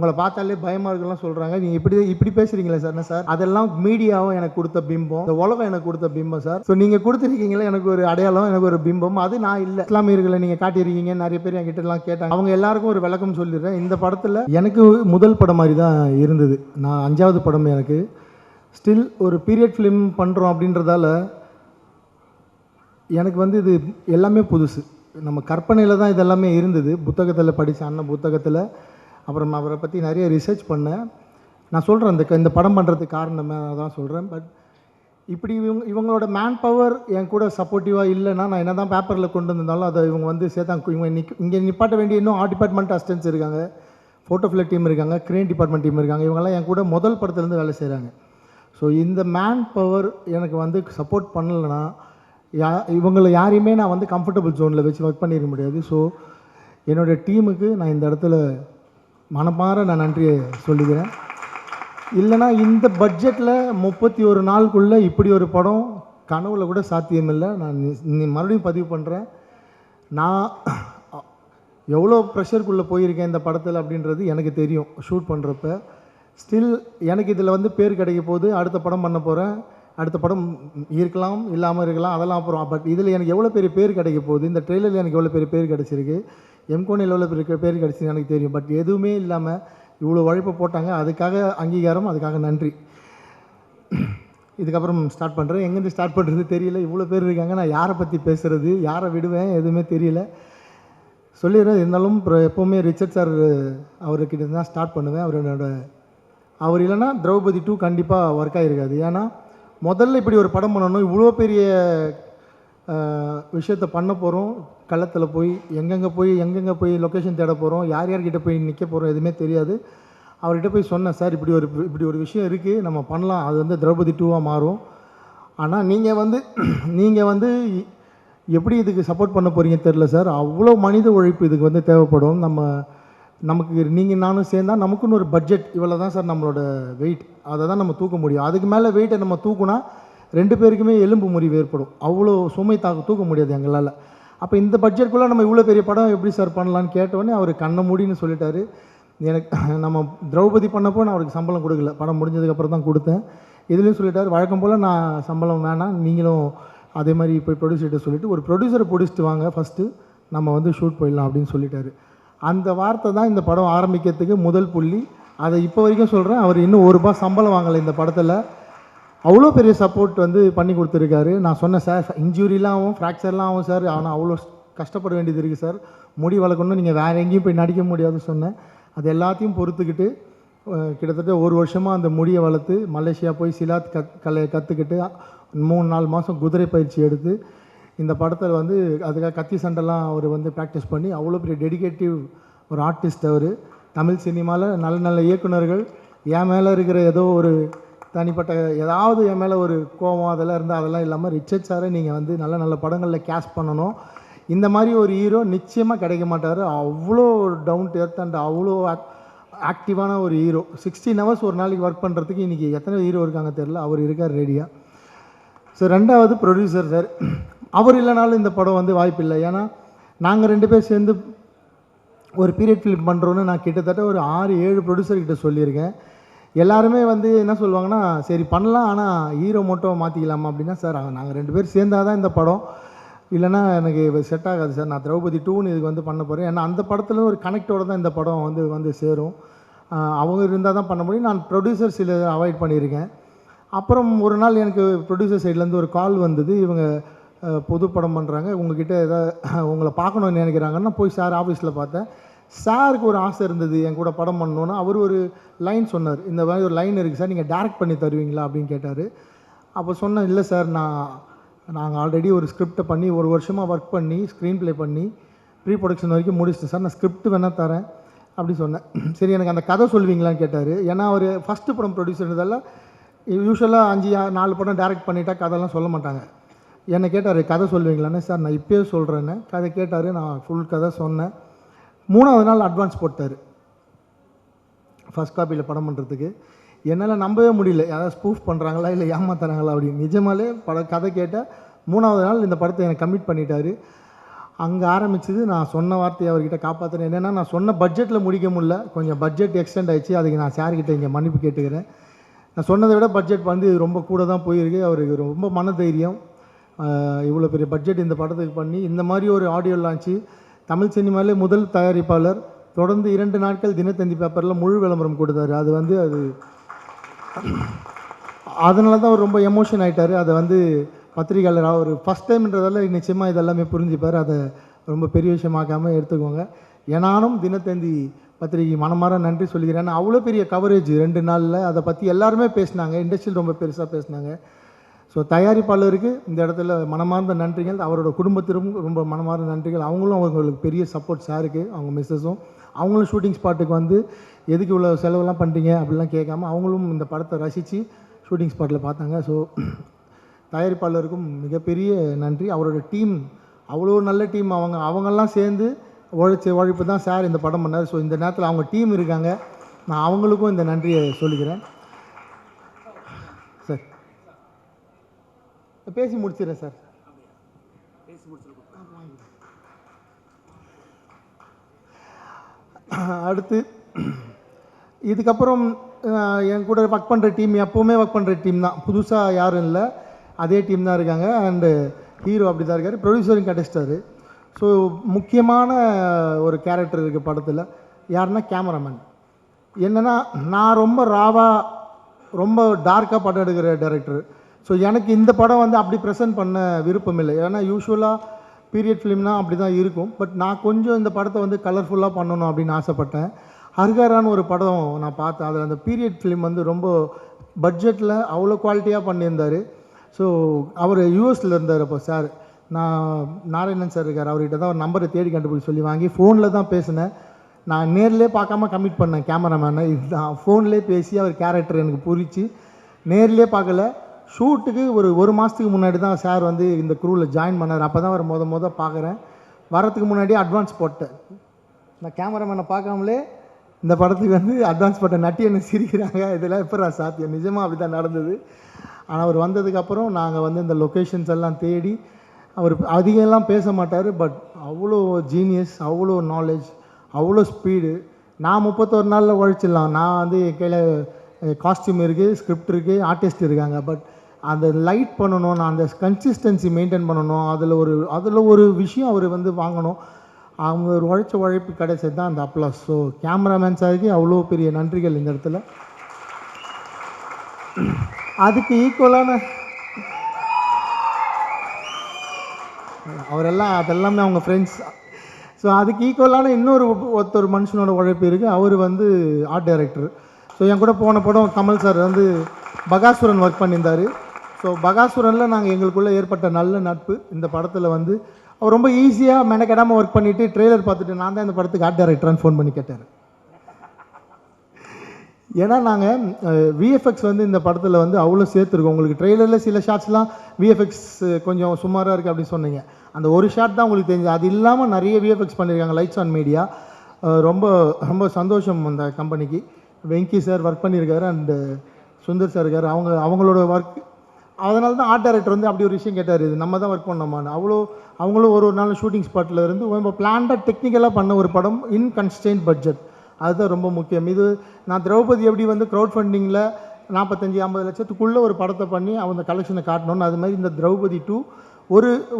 உங்களை பார்த்தாலே பயமாக இருக்கலாம் சொல்கிறாங்க. நீங்கள் இப்படி பேசுகிறீங்களே சார். என்ன சார், அதெல்லாம் மீடியாவும் எனக்கு கொடுத்த பிம்பம், இந்த உலகம் எனக்கு கொடுத்த பிம்பம் சார். ஸோ நீங்கள் கொடுத்துருக்கீங்களே எனக்கு ஒரு அடையாளம், எனக்கு ஒரு பிம்பம். அது நான் இல்லை. இஸ்லாமியர்களை நீங்கள் காட்டியிருக்கீங்க, நிறைய பேர் என்கிட்ட எல்லாம் கேட்டாங்க. அவங்க எல்லாருக்கும் ஒரு விளக்கம் சொல்லிடுறேன். இந்த படத்தில் எனக்கு முதல் படம் மாதிரி தான் இருந்தது. நான் 5வது படம். எனக்கு ஸ்டில் ஒரு பீரியட் ஃபிலிம் பண்ணுறோம் அப்படின்றதால எனக்கு வந்து இது எல்லாமே புதுசு. நம்ம கற்பனையில் தான் இதெல்லாமே இருந்தது. புத்தகத்தில் படித்த அண்ணன் புத்தகத்தில் அப்புறம் அவரை பற்றி நிறைய ரிசர்ச் பண்ணேன். நான் சொல்கிறேன் இந்த படம் பண்ணுறதுக்கு காரணமே தான் சொல்கிறேன். பட் இப்படி இவங்களோட மேன் பவர் என் கூட சப்போர்ட்டிவாக இல்லைன்னா நான் என்ன தான் பேப்பரில் கொண்டு வந்திருந்தாலும் அதை இவங்க வந்து சேர்த்தாங்க. இவங்க இங்கே நிப்பாட்ட வேண்டிய இன்னும் ஆர்ட் டிபார்ட்மெண்ட் அசிஸ்டன்ஸ் இருக்காங்க, ஃபோட்டோ ஃபிளட் டீம் இருக்காங்க, கிரேன் டிபார்ட்மெண்ட் டீம் இருக்காங்க. இவங்கெல்லாம் என் கூட முதல் படத்துலேருந்து வேலை செய்கிறாங்க. ஸோ இந்த மேன் பவர் எனக்கு வந்து சப்போர்ட் பண்ணலைன்னா இவங்களை யாரையுமே நான் வந்து கம்ஃபர்டபுள் ஜோனில் வச்சு ஒர்க் பண்ணிட முடியாது. ஸோ என்னோடய டீமுக்கு நான் இந்த இடத்துல மனமாற நான் நன்றியை சொல்லிக்கிறேன். இல்லைனா இந்த பட்ஜெட்டில் 31 நாளுக்குள்ளே இப்படி ஒரு படம் கனவுல கூட சாத்தியமில்லை. நான் மறுபடியும் பதிவு பண்ணுறேன். நான் எவ்வளோ ப்ரெஷருக்குள்ளே போயிருக்கேன் இந்த படத்தில் அப்படின்றது எனக்கு தெரியும். ஷூட் பண்ணுறப்ப ஸ்டில் எனக்கு இதில் வந்து பேர் கிடைக்க போகுது. அடுத்த படம் பண்ண போகிறேன். அடுத்த படம் இருக்கலாம், இல்லாமல் இருக்கலாம், அதெல்லாம் அப்புறம். பட் இதில் எனக்கு எவ்வளோ பெரிய பேர் கிடைக்க போகுது, இந்த ட்ரெய்லரில் எனக்கு எவ்வளோ பெரிய பேர் கிடச்சிருக்கு, எம்கோனில் எவ்வளோ பெரிய பேர் கிடச்சிருக்கு எனக்கு தெரியும். பட் எதுவுமே இல்லாமல் இவ்வளோ உழைப்பு போட்டாங்க. அதுக்காக அங்கீகாரம், அதுக்காக நன்றி. இதுக்கப்புறம் ஸ்டார்ட் பண்ணுறேன். எங்கேருந்து ஸ்டார்ட் பண்ணுறது தெரியல. இவ்வளோ பேர் இருக்காங்க. நான் யாரை பற்றி பேசுகிறது, யாரை விடுவேன், எதுவுமே தெரியல. சொல்லிடுறேன். இருந்தாலும் எப்போவுமே ரிச்சர்ட் சார் அவர்கிட்ட தான் ஸ்டார்ட் பண்ணுவேன். அவர் இல்லைன்னா திரௌபதி 2 கண்டிப்பாக ஒர்க் ஆகிருக்காது. ஏன்னா முதல்ல இப்படி ஒரு படம் பண்ணணும், இவ்வளோ பெரிய விஷயத்தை பண்ண போகிறோம். களத்தில் போய் எங்கெங்கே போய் லொக்கேஷன் தேட போகிறோம், யார்கிட்ட போய் நிற்க போகிறோம், எதுவுமே தெரியாது. அவர்கிட்ட போய் சொன்னேன், சார் இப்படி ஒரு விஷயம் இருக்குது, நம்ம பண்ணலாம், அது வந்து திரௌபதி 2 மாறும். ஆனால் நீங்கள் வந்து எப்படி இதுக்கு சப்போர்ட் பண்ண போகிறீங்க தெரில சார். அவ்வளோ மனித உழைப்பு இதுக்கு வந்து தேவைப்படும். நமக்கு நீங்கள் நானும் சேர்ந்தால் நமக்குன்னு ஒரு பட்ஜெட் இவ்வளோ தான் சார் நம்மளோட வெயிட், அதை தான் நம்ம தூக்க முடியும். அதுக்கு மேலே வெயிட்டை நம்ம தூக்குனா 2 பேருக்குமே எலும்பு முறிவு ஏற்படும். அவ்வளோ சுமை தூக்க முடியாது எங்களால். அப்போ இந்த பட்ஜெட்டுக்குள்ளே நம்ம இவ்வளோ பெரிய படம் எப்படி சார் பண்ணலான்னு கேட்டோடனே அவர் கண்ணை மூடின்னு சொல்லிட்டாரு. நம்ம திரௌபதி பண்ணப்போ நான் அவருக்கு சம்பளம் கொடுக்கல, படம் முடிஞ்சதுக்கப்புறம் தான் கொடுத்தேன். இதுலேயும் சொல்லிட்டார், வழக்கம் போல் நான் சம்பளம் வேணாம், நீங்களும் அதே மாதிரி போய் ப்ரொடியூசர்கிட்ட சொல்லிவிட்டு ஒரு ப்ரொடியூசரை பிடிச்சிட்டு வாங்க, ஃபஸ்ட்டு நம்ம வந்து ஷூட் போயிடலாம் அப்படின்னு சொல்லிட்டாரு. அந்த வார்த்தை தான் இந்த படம் ஆரம்பிக்கிறதுக்கு முதல் புள்ளி. அதை இப்போ வரைக்கும் சொல்கிறேன். அவர் இன்னும் ₹1 சம்பளம் வாங்கலை இந்த படத்தில். அவ்வளோ பெரிய சப்போர்ட் வந்து பண்ணி கொடுத்துருக்காரு. நான் சொன்னேன், சார் இன்ஜூரிலாம் ஆகும், ஃப்ராக்சர்லாம் ஆகும் சார், ஆனால் அவ்வளோ கஷ்டப்பட வேண்டியது இருக்குது சார், முடி வளர்க்கணும், நீங்கள் வேறு எங்கேயும் போய் நடிக்க முடியாதுன்னு சொன்னேன். அது எல்லாத்தையும் பொறுத்துக்கிட்டு கிட்டத்தட்ட 1 வருஷமாக அந்த முடியை வளர்த்து மலேசியா போய் சிலாத் கலையை கற்றுக்கிட்டு 3-4 மாதம் குதிரை பயிற்சி எடுத்து இந்த படத்தில் வந்து அதுக்காக கத்தி சண்டைலாம் அவர் வந்து ப்ராக்டிஸ் பண்ணி அவ்வளோ பெரிய டெடிகேட்டிவ் ஒரு ஆர்டிஸ்ட். அவர் தமிழ் சினிமாவில் நல்ல இயக்குநர்கள் என் மேலே இருக்கிற ஏதோ ஒரு தனிப்பட்ட ஏதாவது என் மேலே ஒரு கோபம் அதெல்லாம் இருந்தால் அதெல்லாம் இல்லாமல் ரிச்சர்ட் சாரை நீங்கள் வந்து நல்ல படங்களில் கேஸ்ட் பண்ணணும். இந்த மாதிரி ஒரு ஹீரோ நிச்சயமாக கிடைக்க மாட்டார். அவ்வளோ டவுன் டு எர்த் அண்ட் அவ்வளோ ஆக்டிவான ஒரு ஹீரோ. 16 ஹவர்ஸ் ஒரு நாளைக்கு ஒர்க் பண்ணுறதுக்கு இன்றைக்கி எத்தனை ஹீரோ இருக்காங்க தெரில, அவர் இருக்கார் ரெடியாக. ஸோ 2வது ப்ரொடியூசர் சார். அவர் இல்லைனாலும் இந்த படம் வந்து வாய்ப்பில்லை. ஏன்னா நாங்கள் 2 பேர் சேர்ந்து ஒரு பீரியட் ஃபிலிம் பண்ணுறோன்னு நான் கிட்டத்தட்ட ஒரு 6-7 ப்ரொடியூசர்கிட்ட சொல்லியிருக்கேன். எல்லாருமே வந்து என்ன சொல்லுவாங்கன்னா, சரி பண்ணலாம், ஆனால் ஹீரோ மட்டும் மாற்றிக்கலாமா அப்படின்னா, சார் நாங்கள் 2 பேர் சேர்ந்தால் தான் இந்த படம், இல்லைனா எனக்கு செட் ஆகாது சார். நான் திரௌபதி 2 இதுக்கு வந்து பண்ண போகிறேன். ஏன்னா அந்த படத்தில் ஒரு கனெக்டோடு தான் இந்த படம் வந்து சேரும். அவங்க இருந்தால் தான் பண்ண முடியும். நான் ப்ரொடியூசர் சில அவாய்ட் பண்ணியிருக்கேன். அப்புறம் ஒரு நாள் எனக்கு ப்ரொடியூசர் சைட்லேருந்து ஒரு கால் வந்தது, இவங்க புது படம் பண்ணுறாங்க, உங்ககிட்ட உங்களை பார்க்கணுன்னு நினைக்கிறாங்கன்னா போய் சார் ஆஃபீஸில் பார்த்தேன். சாருக்கு ஒரு ஆசை இருந்தது என் கூட படம் பண்ணணுன்னு. அவர் ஒரு லைன் சொன்னார், இந்த மாதிரி ஒரு லைன் இருக்குது சார், நீங்கள் டைரக்ட் பண்ணி தருவீங்களா அப்படின்னு கேட்டார். அப்போ சொன்னேன், இல்லை சார், நாங்கள் ஆல்ரெடி ஒரு ஸ்கிரிப்டை பண்ணி 1 வருஷமாக ஒர்க் பண்ணி ஸ்க்ரீன் ப்ளே பண்ணி ப்ரீ ப்ரொடக்ஷன் வரைக்கும் முடிச்சிட்டேன் சார், நான் ஸ்கிரிப்ட் வேணால் தரேன் அப்படி சொன்னேன். சரி எனக்கு அந்த கதை சொல்வீங்களான்னு கேட்டார். ஏன்னா அவர் ஃபஸ்ட்டு படம் ப்ரொடியூசர்ன்றதால யூஸ்வலாக 5-4 படம் டைரக்ட் பண்ணிட்டா கதைலாம் சொல்ல மாட்டாங்க. என்னை கேட்டார், கதை சொல்வீங்களான்னு. சார் நான் இப்போயே சொல்கிறேன்னு கதை கேட்டார். நான் ஃபுல் கதை சொன்னேன். 3வது நாள் அட்வான்ஸ் போட்டார் ஃபஸ்ட் காப்பியில் படம் பண்ணுறதுக்கு. என்னால் நம்பவே முடியல, யாராவது ஸ்பூஃப் பண்ணுறாங்களா இல்லை ஏமாத்துறாங்களா அப்படின்னு. நிஜமாலே கதை கேட்டால் 3வது நாள் இந்த படத்தை எனக்கு கமிட் பண்ணிட்டார். அங்கே ஆரம்பிச்சது. நான் சொன்ன வார்த்தையை அவர்கிட்ட காப்பாற்றினேன். என்னென்னா, நான் சொன்ன பட்ஜெட்டில் முடிக்க முடியல, கொஞ்சம் பட்ஜெட் எக்ஸ்டெண்ட் ஆயிடுச்சு. அதுக்கு நான் சார்கிட்ட இங்கே மன்னிப்பு கேட்டுக்கிறேன். நான் சொன்னதை விட பட்ஜெட் வந்து ரொம்ப கூட தான் போயிருக்கு. அவருக்கு ரொம்ப மனதைரியம். இவ்வளோ பெரிய பட்ஜெட் இந்த படத்துக்கு பண்ணி இந்த மாதிரி ஒரு ஆடியோ லான்ச்சு. தமிழ் சினிமாவிலே முதல் தயாரிப்பாளர் தொடர்ந்து 2 நாட்கள் தினத்தந்தி பேப்பரில் முழு விளம்பரம் கொடுத்தாரு. அது வந்து அதனால தான் அவர் ரொம்ப எமோஷன் ஆகிட்டார். அதை வந்து பத்திரிகையாளர் அவர் ஃபஸ்ட் டைம்ன்றதால நிச்சயமாக இதெல்லாமே புரிஞ்சுப்பார். அதை ரொம்ப பெரிய விஷயமாக்காமல் எடுத்துக்கோங்க. ஏனானும் தினத்தந்தி பத்திரிகை மனமாற நன்றி சொல்லிக்கிறேன். ஏன்னா அவ்வளோ பெரிய கவரேஜ் 2 நாளில் அதை பற்றி எல்லாருமே பேசினாங்க. இண்டஸ்ட்ரியில் ரொம்ப பெருசாக பேசினாங்க. ஸோ தயாரிப்பாளருக்கு இந்த இடத்துல மனமார்ந்த நன்றிகள். அவரோட குடும்பத்திற்கும் ரொம்ப மனமார்ந்த நன்றிகள். அவங்களுக்கு பெரிய சப்போர்ட் சாருக்கு, அவங்க மிஸ்ஸஸும். அவங்களும் ஷூட்டிங் ஸ்பாட்டுக்கு வந்து எதுக்கு இவ்வளோ செலவெல்லாம் பண்ணுறீங்க அப்படிலாம் கேட்காம அவங்களும் இந்த படத்தை ரசித்து ஷூட்டிங் ஸ்பாட்டில் பார்த்தாங்க. ஸோ தயாரிப்பாளருக்கும் மிகப்பெரிய நன்றி. அவரோட டீம் அவ்வளோ நல்ல டீம். அவங்கெல்லாம் சேர்ந்து உழைப்பு தான் சார் இந்த படம் பண்ணார். ஸோ இந்த நேரத்தில் அவங்க டீம் இருக்காங்க. நான் அவங்களுக்கும் இந்த நன்றியை சொல்லிக்கிறேன். சார் பேசி முடிச்சிடுறேன் சார். அடுத்து இதுக்கப்புறம் என் கூட ஒர்க் பண்ணுற டீம் எப்போவுமே ஒர்க் பண்ணுற டீம் தான். புதுசாக யாரும் இல்லை, அதே டீம் தான் இருக்காங்க. அண்டு ஹீரோ அப்படி தான் இருக்கார், ப்ரொடியூசரும் கிடச்சிட்டாரு. ஸோ முக்கியமான ஒரு கேரக்டர் இருக்குது படத்தில். யாருன்னா கேமராமேன். என்னென்னா, நான் ரொம்ப ராவாக ரொம்ப டார்க்காக படம் எடுக்கிற டைரக்டர். ஸோ எனக்கு இந்த படம் வந்து அப்படி ப்ரெசென்ட் பண்ண விருப்பம் இல்லை. ஏன்னா யூஸ்வலாக பீரியட் ஃபிலிம்னால் அப்படி தான் இருக்கும். பட் நான் கொஞ்சம் இந்த படத்தை வந்து கலர்ஃபுல்லாக பண்ணணும் அப்படின்னு ஆசைப்பட்டேன். ஹர்காரான்னு ஒரு படம் நான் பார்த்தேன். அதில் அந்த பீரியட் ஃபிலிம் வந்து ரொம்ப பட்ஜெட்டில் அவ்வளோ குவாலிட்டியாக பண்ணியிருந்தார். ஸோ அவர் யூஎஸில் இருந்தார். அப்போ சார், நான் நாராயணன் சார் இருக்கார், அவர்கிட்ட தான் ஒரு நம்பரை தேடி கண்டுபிடிச்சி சொல்லி வாங்கி ஃபோனில் தான் பேசினேன். நான் நேர்லேயே பார்க்காம கமிட் பண்ணேன் கேமராமேனை. இதுதான் ஃபோன்லேயே பேசி அவர் கேரக்டர் எனக்கு புரிச்சு நேர்லேயே பார்க்கல. ஷூட்டுக்கு ஒரு மாதத்துக்கு முன்னாடி தான் சார் வந்து இந்த க்ரூவில் ஜாயின் பண்ணார். அப்போ தான் அவர் மொத பார்க்குறேன். வரத்துக்கு முன்னாடியே அட்வான்ஸ் போட்டேன். நான் கேமராமேனை பார்க்காமலே இந்த படத்துக்கு வந்து அட்வான்ஸ் போட்டேன். நட்டி என்ன சிரிக்கிறாங்க, இதெல்லாம் எப்போ சாத்தியம்? நிஜமாக அப்படி தான் நடந்தது. ஆனால் அவர் வந்ததுக்கப்புறம் நாங்கள் வந்து இந்த லொக்கேஷன்ஸ் எல்லாம் தேடி, அவர் அதிகம்லாம் பேச மாட்டார். பட் அவ்வளோ ஜீனியஸ், அவ்வளோ நாலேஜ், அவ்வளோ ஸ்பீடு. நான் 31 நாளில் உழைச்சிடலாம். நான் வந்து என் கையில் காஸ்டியூம் இருக்குது, ஸ்கிரிப்ட் இருக்குது, ஆர்டிஸ்ட் இருக்காங்க. பட் அந்த லைட் பண்ணணும், நான் அந்த கன்சிஸ்டன்சி மெயின்டைன் பண்ணணும். அதில் ஒரு விஷயம் அவர் வந்து வாங்கணும். அவங்க ஒரு உழைப்பு கிடைச்சது தான் அந்த அப்ளாஸ். ஸோ கேமராமேன் சாருக்கு அவ்வளோ பெரிய நன்றிகள் இந்த இடத்துல. அதுக்கு ஈக்குவலான அவரெல்லாம் அதெல்லாமே அவங்க ஃப்ரெண்ட்ஸ். ஸோ அதுக்கு ஈக்குவலான ஒருத்தர் மனுஷனோட உழைப்பு இருக்குது. அவர் வந்து ஆர்ட் டைரக்டர். ஸோ என் கூட போன படம் கமல் சார் வந்து பகாசுரன் ஒர்க் பண்ணியிருந்தார். ஸோ பகாசுரனில் நாங்கள் எங்களுக்குள்ளே ஏற்பட்ட நல்ல நட்பு. இந்த படத்தில் வந்து அவர் ரொம்ப ஈஸியாக மெனக்கெடாமல் ஒர்க் பண்ணிவிட்டு ட்ரெய்லர் பார்த்துட்டு நான் தான் இந்த படத்துக்கு ஆர்ட் டைரக்டரான்னு ஃபோன் பண்ணி கேட்டார். ஏன்னா நாங்கள் விஎஃப்எக்ஸ் வந்து இந்த படத்தில் வந்து அவ்வளோ சேர்த்துருக்கோம். உங்களுக்கு ட்ரெய்லரில் சில ஷாட்ஸ்லாம் விஎஃப்எக்ஸ் கொஞ்சம் சுமாராக இருக்குது அப்படின்னு சொன்னீங்க. அந்த ஒரு ஷாட் தான் உங்களுக்கு தெரிஞ்சு. அது இல்லாமல் நிறைய விஎஃப்எக்ஸ் பண்ணியிருக்காங்க லைட்ஸ் ஆன் மீடியா. ரொம்ப ரொம்ப சந்தோஷம் அந்த கம்பெனிக்கு. வெங்கி சார் ஒர்க் பண்ணியிருக்காரு, அண்டு சுந்தர் சார் இருக்கார். அவங்களோட ஒர்க். அதனால தான் ஆர்ட் டைரக்டர் வந்து அப்படி ஒரு விஷயம் கேட்டார், இது நம்ம தான் ஒர்க் பண்ணோமான்னு. அவங்களும் ஒரு நாள் ஷூட்டிங் ஸ்பாட்டில் இருந்து ரொம்ப பிளான்டாக டெக்னிக்கலாக பண்ண ஒரு படம் இன் கன்ஸ்டெயின்ட் பட்ஜெட். அதுதான் ரொம்ப முக்கியம். இது நான் திரௌபதி எப்படி வந்து க்ரௌட் ஃபண்டிங்கில் 45-50 லட்சத்துக்குள்ளே ஒரு படத்தை பண்ணி அவங்க கலெக்ஷனை காட்டணும்னு, அது மாதிரி இந்த திரௌபதி 2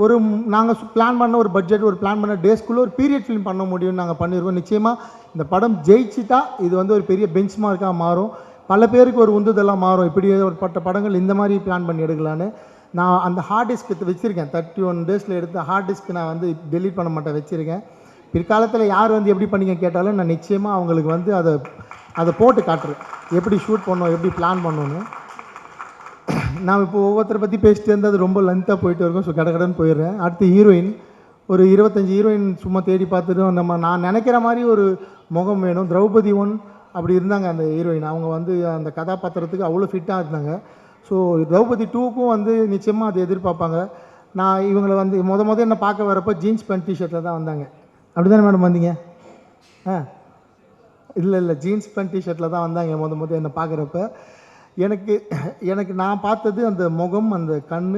ஒரு நாங்கள் பிளான் பண்ண ஒரு பட்ஜெட், ஒரு பிளான் பண்ண டேஸ்க்குள்ளே ஒரு பீரியட் ஃபிலிம் பண்ண முடியும்னு நாங்கள் பண்ணிடுவோம். நிச்சயமாக இந்த படம் ஜெயிச்சிட்டா இது வந்து ஒரு பெரிய பெஞ்ச் மார்க்காக மாறும். பல பேருக்கு ஒரு உந்துதலாக மாறும். இப்படி ஒரு படங்கள் இந்த மாதிரி பிளான் பண்ணி எடுக்கலான்னு. நான் அந்த ஹார்ட் டிஸ்க் வச்சுருக்கேன். 31 டேஸில் எடுத்த ஹார்ட் டிஸ்க் நான் வந்து டெலீட் பண்ண மாட்டேன், வச்சுருக்கேன். பிற்காலத்தில் யார் வந்து எப்படி பண்ணிங்க கேட்டாலும் நான் நிச்சயமாக அவங்களுக்கு வந்து அதை போட்டு காட்டுறேன், எப்படி ஷூட் பண்ணோம், எப்படி பிளான் பண்ணணும்னு. நான் இப்போ ஒவ்வொருத்தரை பற்றி பேசிட்டு இருந்தால் அது ரொம்ப லென்த்தாக போயிட்டு இருக்கும். ஸோ கடகடன்னு போயிடுறேன். அடுத்து ஹீரோயின். ஒரு 25 ஹீரோயின் சும்மா தேடி பார்த்துட்டு நான் நினைக்கிற மாதிரி ஒரு முகம் வேணும். திரௌபதி 1 அப்படி இருந்தாங்க அந்த ஹீரோயின். அவங்க வந்து அந்த கதாபாத்திரத்துக்கு அவ்வளோ ஃபிட்டாக இருந்தாங்க. ஸோ திரௌபதி 2க்கும் வந்து நிச்சயமாக அதை எதிர்பார்ப்பாங்க. நான் இவங்களை வந்து மொதல் என்னை பார்க்க வரப்போ ஜீன்ஸ் பேண்ட் டிஷர்ட்டில் தான் வந்தாங்க. அப்படி தானே மேடம் வந்தீங்க? இல்லை ஜீன்ஸ் பேண்ட் டிஷர்ட்டில் தான் வந்தாங்க மொதல் என்னை பார்க்குறப்ப. எனக்கு நான் பார்த்தது அந்த முகம், அந்த கண்.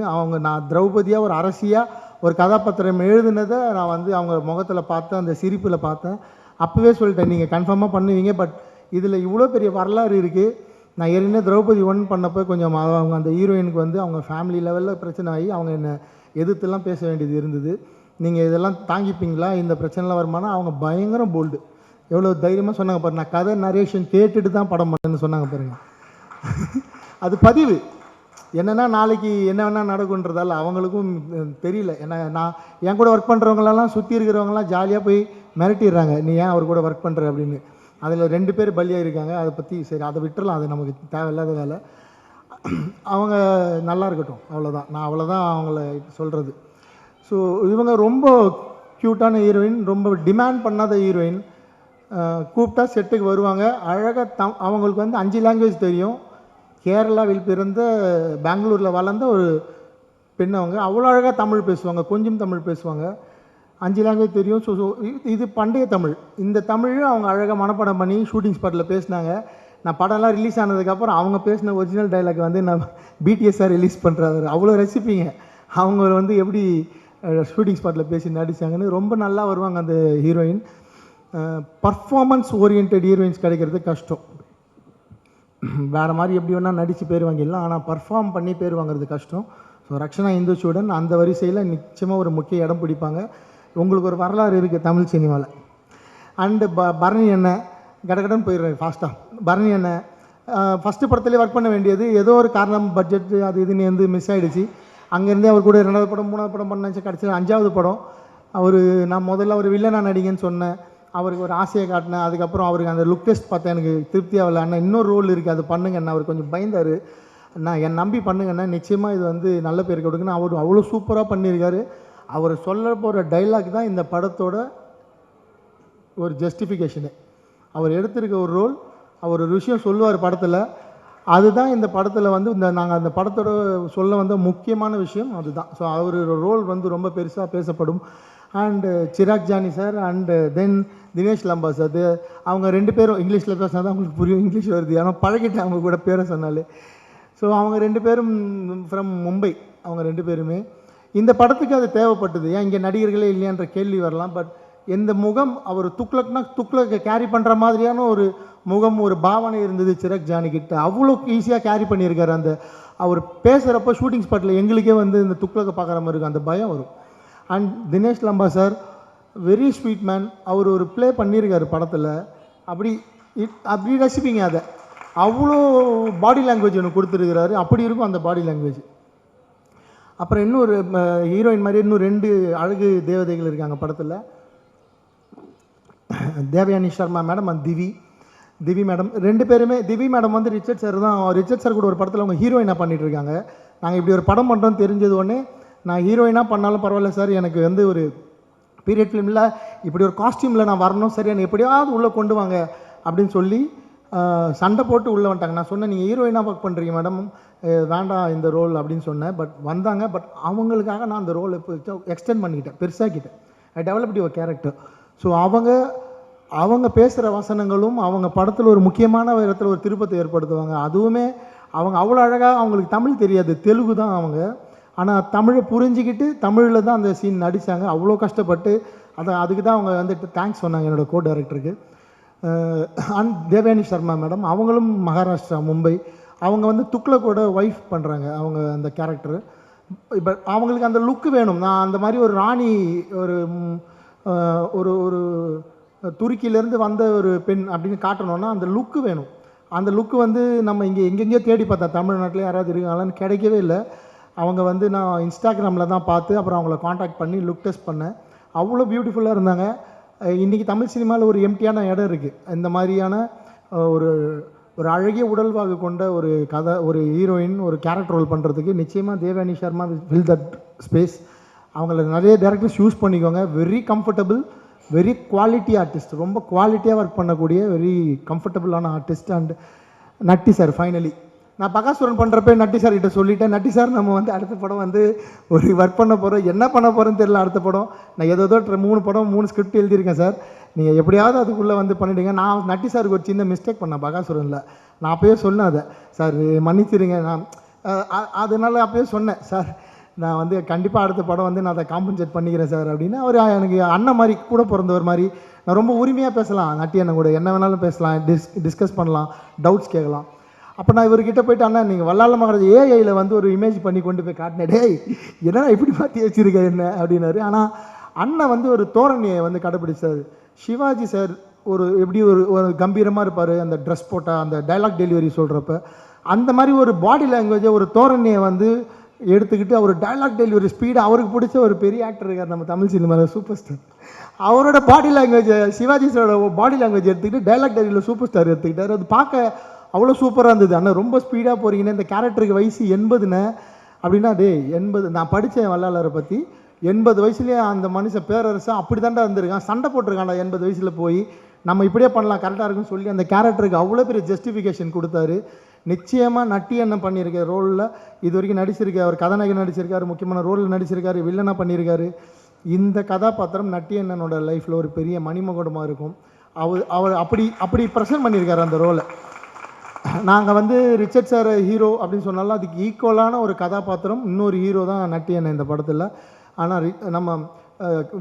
நான் திரௌபதியாக ஒரு அரசியாக ஒரு கதாபாத்திரம் எழுதுனதை நான் வந்து அவங்க முகத்தில் பார்த்தேன், அந்த சிரிப்பில் பார்த்தேன். அப்போவே சொல்லிட்டேன், நீங்கள் கன்ஃபார்மாக பண்ணுவீங்க, பட் இதில் இவ்வளோ பெரிய வரலாறு இருக்குது. நான் ஏற்கனவே திரௌபதி 1 பண்ணப்போ கொஞ்சம் அவங்க அந்த ஹீரோயினுக்கு வந்து அவங்க ஃபேமிலி லெவலில் பிரச்சனை ஆகி அவங்க என்னை எதிர்த்துலாம் பேச வேண்டியது இருந்தது. நீங்கள் இதெல்லாம் தாங்கிப்பீங்களா, இந்த பிரச்சனைலாம் வருமானா? அவங்க பயங்கரம் போல்டு, எவ்வளோ தைரியமாக சொன்னாங்க பாரு. நான் கதை நரேஷன் கேட்டுட்டு தான் படம் பண்ணேன்னு சொன்னாங்க பாருங்க. அது பதிவு என்னென்னா நாளைக்கு என்ன வேணால் நடக்குன்றதால அவங்களுக்கும் தெரியல. ஏன்னா நான் என் கூட ஒர்க் பண்ணுறவங்களெல்லாம் சுற்றி இருக்கிறவங்களாம் ஜாலியாக போய் மிரட்டிடுறாங்க, நீ ஏன் அவர் கூட ஒர்க் பண்ணுற அப்படின்னு. அதில் 2 பேர் பலியாக இருக்காங்க. அதை பற்றி சரி, அதை விட்டுறலாம், அது நமக்கு தேவையில்லாத வேலை. அவங்க நல்லா இருக்கட்டும், அவ்வளோதான். நான் அவ்வளோதான் அவங்கள சொல்கிறது. ஸோ இவங்க ரொம்ப க்யூட்டான ஹீரோயின், ரொம்ப டிமாண்ட் பண்ணாத ஹீரோயின். கூப்பிட்டா செட்டுக்கு வருவாங்க. அழகாக அவங்களுக்கு வந்து 5 லாங்குவேஜ் தெரியும். கேரளாவில் பிறந்த பெங்களூரில் வளர்ந்த ஒரு பெண். அவங்க அவ்வளோ அழகாக தமிழ் பேசுவாங்க, கொஞ்சம் தமிழ் பேசுவாங்க. 5 லாங்குவேஜ் தெரியும். ஸோ இது பண்டைய தமிழ். இந்த தமிழ் அவங்க அழகாக மனப்பாடம் பண்ணி ஷூட்டிங் ஸ்பாட்டில் பேசினாங்க. நான் படம்லாம் ரிலீஸ் ஆனதுக்கப்புறம் அவங்க பேசின ஒரிஜினல் டைலாக் வந்து நான் பிடிஎஸ்ஸாக ரிலீஸ் பண்ணுறாரு. அவ்வளோ ரசிப்பீங்க அவங்க வந்து எப்படி ஷூட்டிங் ஸ்பாட்டில் பேசி நடித்தாங்கன்னு. ரொம்ப நல்லா வருவாங்க அந்த ஹீரோயின். பர்ஃபார்மன்ஸ் ஓரியன்ட் ஹீரோயின்ஸ் கிடைக்கிறது கஷ்டம். வேறு மாதிரி எப்படி வேணால் நடித்து பேர் வாங்கிடலாம், ஆனால் பர்ஃபார்ம் பண்ணி பேர் வாங்குறது கஷ்டம். ஸோ ரக்ஷனா இந்துச்சூடன் அந்த வரிசையில் நிச்சயமாக ஒரு முக்கிய இடம் பிடிப்பாங்க. உங்களுக்கு ஒரு வரலாறு இருக்குது தமிழ் சினிமாவில். அண்டு பரணி அண்ணன் கடகடன்னு போயிடுறேன் ஃபாஸ்ட்டாக. பரணி அண்ணன் ஃபஸ்ட்டு படத்துலேயே ஒர்க் பண்ண வேண்டியது ஏதோ ஒரு காரணம், பட்ஜெட்டு அது இதுன்னு வந்து மிஸ் ஆகிடுச்சு. அங்கேருந்தே அவர் கூட 2வது படம் 3வது படம் பண்ணாச்சு. கடைசியில் 5வது படம் நான் முதல்ல ஒரு வில்லனாக நடிகன்னு சொன்னேன். அவருக்கு ஒரு ஆசையை காட்டினேன். அதுக்கப்புறம் அவருக்கு அந்த லுக் டெஸ்ட் பார்த்தேன், எனக்கு திருப்தியாக இல்லை. அண்ணா இன்னொரு ரோல் இருக்குது, அது பண்ணுங்கண்ணா. அவர் கொஞ்சம் பயந்தார். நான் என் நம்பி பண்ணுங்கண்ணா, நிச்சயமாக இது வந்து நல்ல பேர் கொடுக்குன்னு. அவர் அவ்வளோ சூப்பராக பண்ணியிருக்காரு. அவர் சொல்ல போகிற டைலாக் தான் இந்த படத்தோட ஒரு ஜஸ்டிஃபிகேஷனு. அவர் எடுத்திருக்க ஒரு ரோல், அவர் ஒரு விஷயம் சொல்லுவார் படத்தில், அதுதான் இந்த படத்தில் வந்து நாங்கள் அந்த படத்தோட சொல்ல வந்த முக்கியமான விஷயம் அதுதான். ஸோ அவர் ரோல் வந்து ரொம்ப பெருசாக பேசப்படும். And Chirag Jani sir and then Dinesh Lamba sir, அவங்க 2 பேரும் இங்கிலீஷில் பேசினா தான் அவங்களுக்கு புரியும், இங்கிலீஷ் வருது, ஆனால் பழகிட்டேன் அவங்க கூட பேரை சொன்னாலே. ஸோ அவங்க 2 பேரும் ஃப்ரம் மும்பை. அவங்க 2 பேருமே இந்த படத்துக்கு அது தேவைப்பட்டது. ஏன் இங்கே நடிகர்களே இல்லையான்ற கேள்வி வரலாம். பட் எந்த முகம் அவர் துக்ளக்கை கேரி பண்ணுற மாதிரியான ஒரு முகம், ஒரு பாவனை இருந்தது சிராக் ஜானிக்கிட்ட. அவ்வளோ ஈஸியாக கேரி பண்ணியிருக்காரு. அந்த அவர் பேசுகிறப்ப ஷூட்டிங் ஸ்பாட்டில் எங்களுக்கே வந்து இந்த துக்ளக்கை பார்க்குற மாதிரி இருக்கும், அந்த பயம் வரும். And Dinesh Lamba sir very sweet man. அவர் ஒரு ப்ளே பண்ணியிருக்காரு படத்தில், அப்படி ரசிப்பீங்க அதை. அவ்வளோ பாடி லாங்குவேஜ் ஒன்று கொடுத்துருக்கிறாரு, அப்படி இருக்கும் அந்த பாடி லாங்குவேஜ். அப்புறம் இன்னொரு ஹீரோயின் மாதிரி இன்னும் 2 அழகு தேவதைகள் இருக்காங்க படத்தில். Devayani Sharma madam and Divi madam 2 பேருமே. திவி மேடம் வந்து ரிச்சர்ட் சார் கூட ஒரு படத்தில் அவங்க ஹீரோயினாக பண்ணிகிட்டு இருக்காங்க. நாங்கள் இப்படி ஒரு படம் பண்ணுறோன்னு தெரிஞ்சது உடனே, நான் ஹீரோயினாக பண்ணாலும் பரவாயில்ல சார், எனக்கு வந்து ஒரு பீரியட் ஃபிலிமில் இப்படி ஒரு காஸ்டியூமில் நான் வரணும், சரி என்னை எப்படியாவது உள்ளே கொண்டு வாங்க அப்படின்னு சொல்லி சண்டை போட்டு உள்ளே வந்துட்டாங்க. நான் சொன்னேன், நீங்கள் ஹீரோயினாக ஒர்க் பண்ணுறீங்க மேடம், வேண்டாம் இந்த ரோல் அப்படின்னு சொன்னேன். பட் வந்தாங்க. பட் அவங்களுக்காக நான் அந்த ரோல் இப்போ எக்ஸ்டெண்ட் பண்ணிக்கிட்டேன், பெருசாக்கிட்டேன். ஐ டெவலப்ட் யுவர் கேரக்டர். ஸோ அவங்க பேசுகிற வசனங்களும் அவங்க படத்தில் ஒரு முக்கியமான இடத்துல ஒரு திருப்பத்தை ஏற்படுத்துவாங்க. அதுவுமே அவங்க அவ்வளோ அழகாக, அவங்களுக்கு தமிழ் தெரியாது, தெலுங்கு தான் அவங்க, ஆனால் தமிழை புரிஞ்சிக்கிட்டு தமிழில் தான் அந்த சீன் நடித்தாங்க. அவ்வளோ கஷ்டப்பட்டு அதுக்கு தான் அவங்க வந்து தேங்க்ஸ் சொன்னாங்க என்னோடய கோ டைரக்டருக்கு. அண்ட் தேவயானி சர்மா மேடம், அவங்களும் மகாராஷ்டிரா மும்பை. அவங்க வந்து துக்ளக்கோட ஒய்ஃப் பண்ணுறாங்க அவங்க அந்த கேரக்டரு. இப்போ அவங்களுக்கு அந்த லுக்கு வேணும். நான் அந்த மாதிரி ஒரு ராணி, ஒரு ஒரு துருக்கியிலேருந்து வந்த ஒரு பெண் அப்படின்னு காட்டணுன்னா அந்த லுக்கு வேணும். அந்த லுக்கு வந்து நம்ம எங்கெங்கேயோ தேடி பார்த்தா தமிழ்நாட்டில் யாராவது இருக்காங்களான்னு கிடைக்கவே இல்லை. அவங்க வந்து நான் இன்ஸ்டாகிராமில் தான் பார்த்து அப்புறம் அவங்கள காண்டாக்ட் பண்ணி லுக் டெஸ்ட் பண்ணேன். அவ்வளோ பியூட்டிஃபுல்லாக இருந்தாங்க. இன்றைக்கி தமிழ் சினிமாவில் ஒரு எம்டியான இடம் இருக்குது. இந்த மாதிரியான ஒரு அழகிய உடல்வாகு கொண்ட ஒரு ஹீரோயின் ஒரு கேரக்டர் ரோல் பண்ணுறதுக்கு நிச்சயமாக Devayani Sharma fill that space. அவங்கள நிறைய டேரக்டர்ஸ் யூஸ் பண்ணிக்கோங்க. Very comfortable, very quality artist, ரொம்ப குவாலிட்டியாக ஒர்க் பண்ணக்கூடிய வெரி கம்ஃபர்டபுளான artist. And Natty sir finally நான் பகாசுரன் பண்ணுறப்ப நட்டி சார் கிட்ட சொல்லிட்டேன், நட்டி சார் நம்ம வந்து அடுத்த படம் வந்து ஒரு ஒர்க் பண்ண போகிறோம், என்ன பண்ண போகிறேன்னு தெரியல. அடுத்த படம் நான் ஏதோ 3 ஸ்கிரிப்ட் எழுதியிருக்கேன் சார், நீங்கள் எப்படியாவது அதுக்குள்ளே வந்து பண்ணிவிடுங்க. நான் நட்டி சாருக்கு ஒரு சின்ன மிஸ்டேக் பண்ணேன் பகாசுரனில். நான் அப்போயே சொன்னேன் அதை, சார் மன்னிச்சிருங்க. நான் அதனால் அப்போயே சொன்னேன், சார் நான் வந்து கண்டிப்பாக அடுத்த படம் வந்து நான் அதை காம்பன்சேட் பண்ணிக்கிறேன் சார் அப்படின்னு. அவர் எனக்கு அண்ணன் மாதிரி கூட பிறந்தவர் மாதிரி. நான் ரொம்ப உரிமையாக பேசலாம், நட்டி அண்ணன் கூட என்ன வேணாலும் பேசலாம், டிஸ்கஸ் பண்ணலாம், டவுட்ஸ் கேட்கலாம். அப்போ நான் இவர்கிட்ட போயிட்டு, அண்ணா நீங்கள் வல்லால மகாராஜ் ஏஐயில் வந்து ஒரு இமேஜ் பண்ணி கொண்டு போய் காட்டினேன், டேய் என்னடா இப்படி மாற்றி வச்சுருக்க என்ன அப்படின்னாரு. ஆனால் அண்ணன் வந்து ஒரு தோரணையை வந்து கடைப்பிடிச்சார். சிவாஜி சார் எப்படி ஒரு கம்பீரமாக இருப்பார், அந்த ட்ரெஸ் போட்டால் அந்த டைலாக் டெலிவரி சொல்கிறப்ப அந்த மாதிரி ஒரு பாடி லாங்குவேஜை ஒரு தோரணையை வந்து எடுத்துக்கிட்டு அவர் டைலாக் டெலிவரி ஸ்பீடு, அவருக்கு பிடிச்ச ஒரு பெரிய ஆக்டர் இருக்கார் நம்ம தமிழ் சினிமாவில், சூப்பர் ஸ்டார். அவரோட பாடி லாங்குவேஜை, சிவாஜி சாரோட பாடி லாங்குவேஜ் எடுத்துக்கிட்டு டைலாக் டெலிவரியில் சூப்பர் ஸ்டார் எடுத்துக்கிட்டார். அது பார்க்க அவ்வளோ சூப்பராக இருந்தது. அண்ணா ரொம்ப ஸ்பீடாக போகிறீங்கன்னு, இந்த கேரக்டருக்கு வயசு 80ன்னு அப்படின்னா, டே 80 நான் படித்தேன் வல்லாளரை பற்றி, 80 வயசுலேயே அந்த மனுஷன் பேரரசன் அப்படி தாண்டா இருந்திருக்கான், சண்டை போட்டிருக்காண்டா 80 வயசில் போய், நம்ம இப்படியே பண்ணலாம் கரெக்டாக இருக்குன்னு சொல்லி அந்த கேரக்டருக்கு அவ்வளோ பெரிய ஜஸ்டிஃபிகேஷன் கொடுத்தாரு. நிச்சயமாக நட்டி அண்ணன் பண்ணியிருக்க ரோலில் இது வரைக்கும் நடிச்சிருக்காரு, அவர் கதாநாயகன் நடிச்சிருக்காரு, முக்கியமான ரோலில் நடிச்சிருக்காரு, வில்லனாக பண்ணியிருக்காரு. இந்த கதாபாத்திரம் நட்டி அண்ணனோட லைஃப்பில் ஒரு பெரிய மணிமகுடமாக இருக்கும். அவர் அப்படி ப்ரெசென்ட் பண்ணியிருக்காரு அந்த ரோலை. நாங்கள் வந்து ரிச்சர்ட் சார் ஹீரோ அப்படின்னு சொன்னாலும் அதுக்கு ஈக்குவலான ஒரு கதாபாத்திரம் இன்னொரு ஹீரோ தான் நட்டி அண்ணன் இந்த படத்தில். ஆனால் நம்ம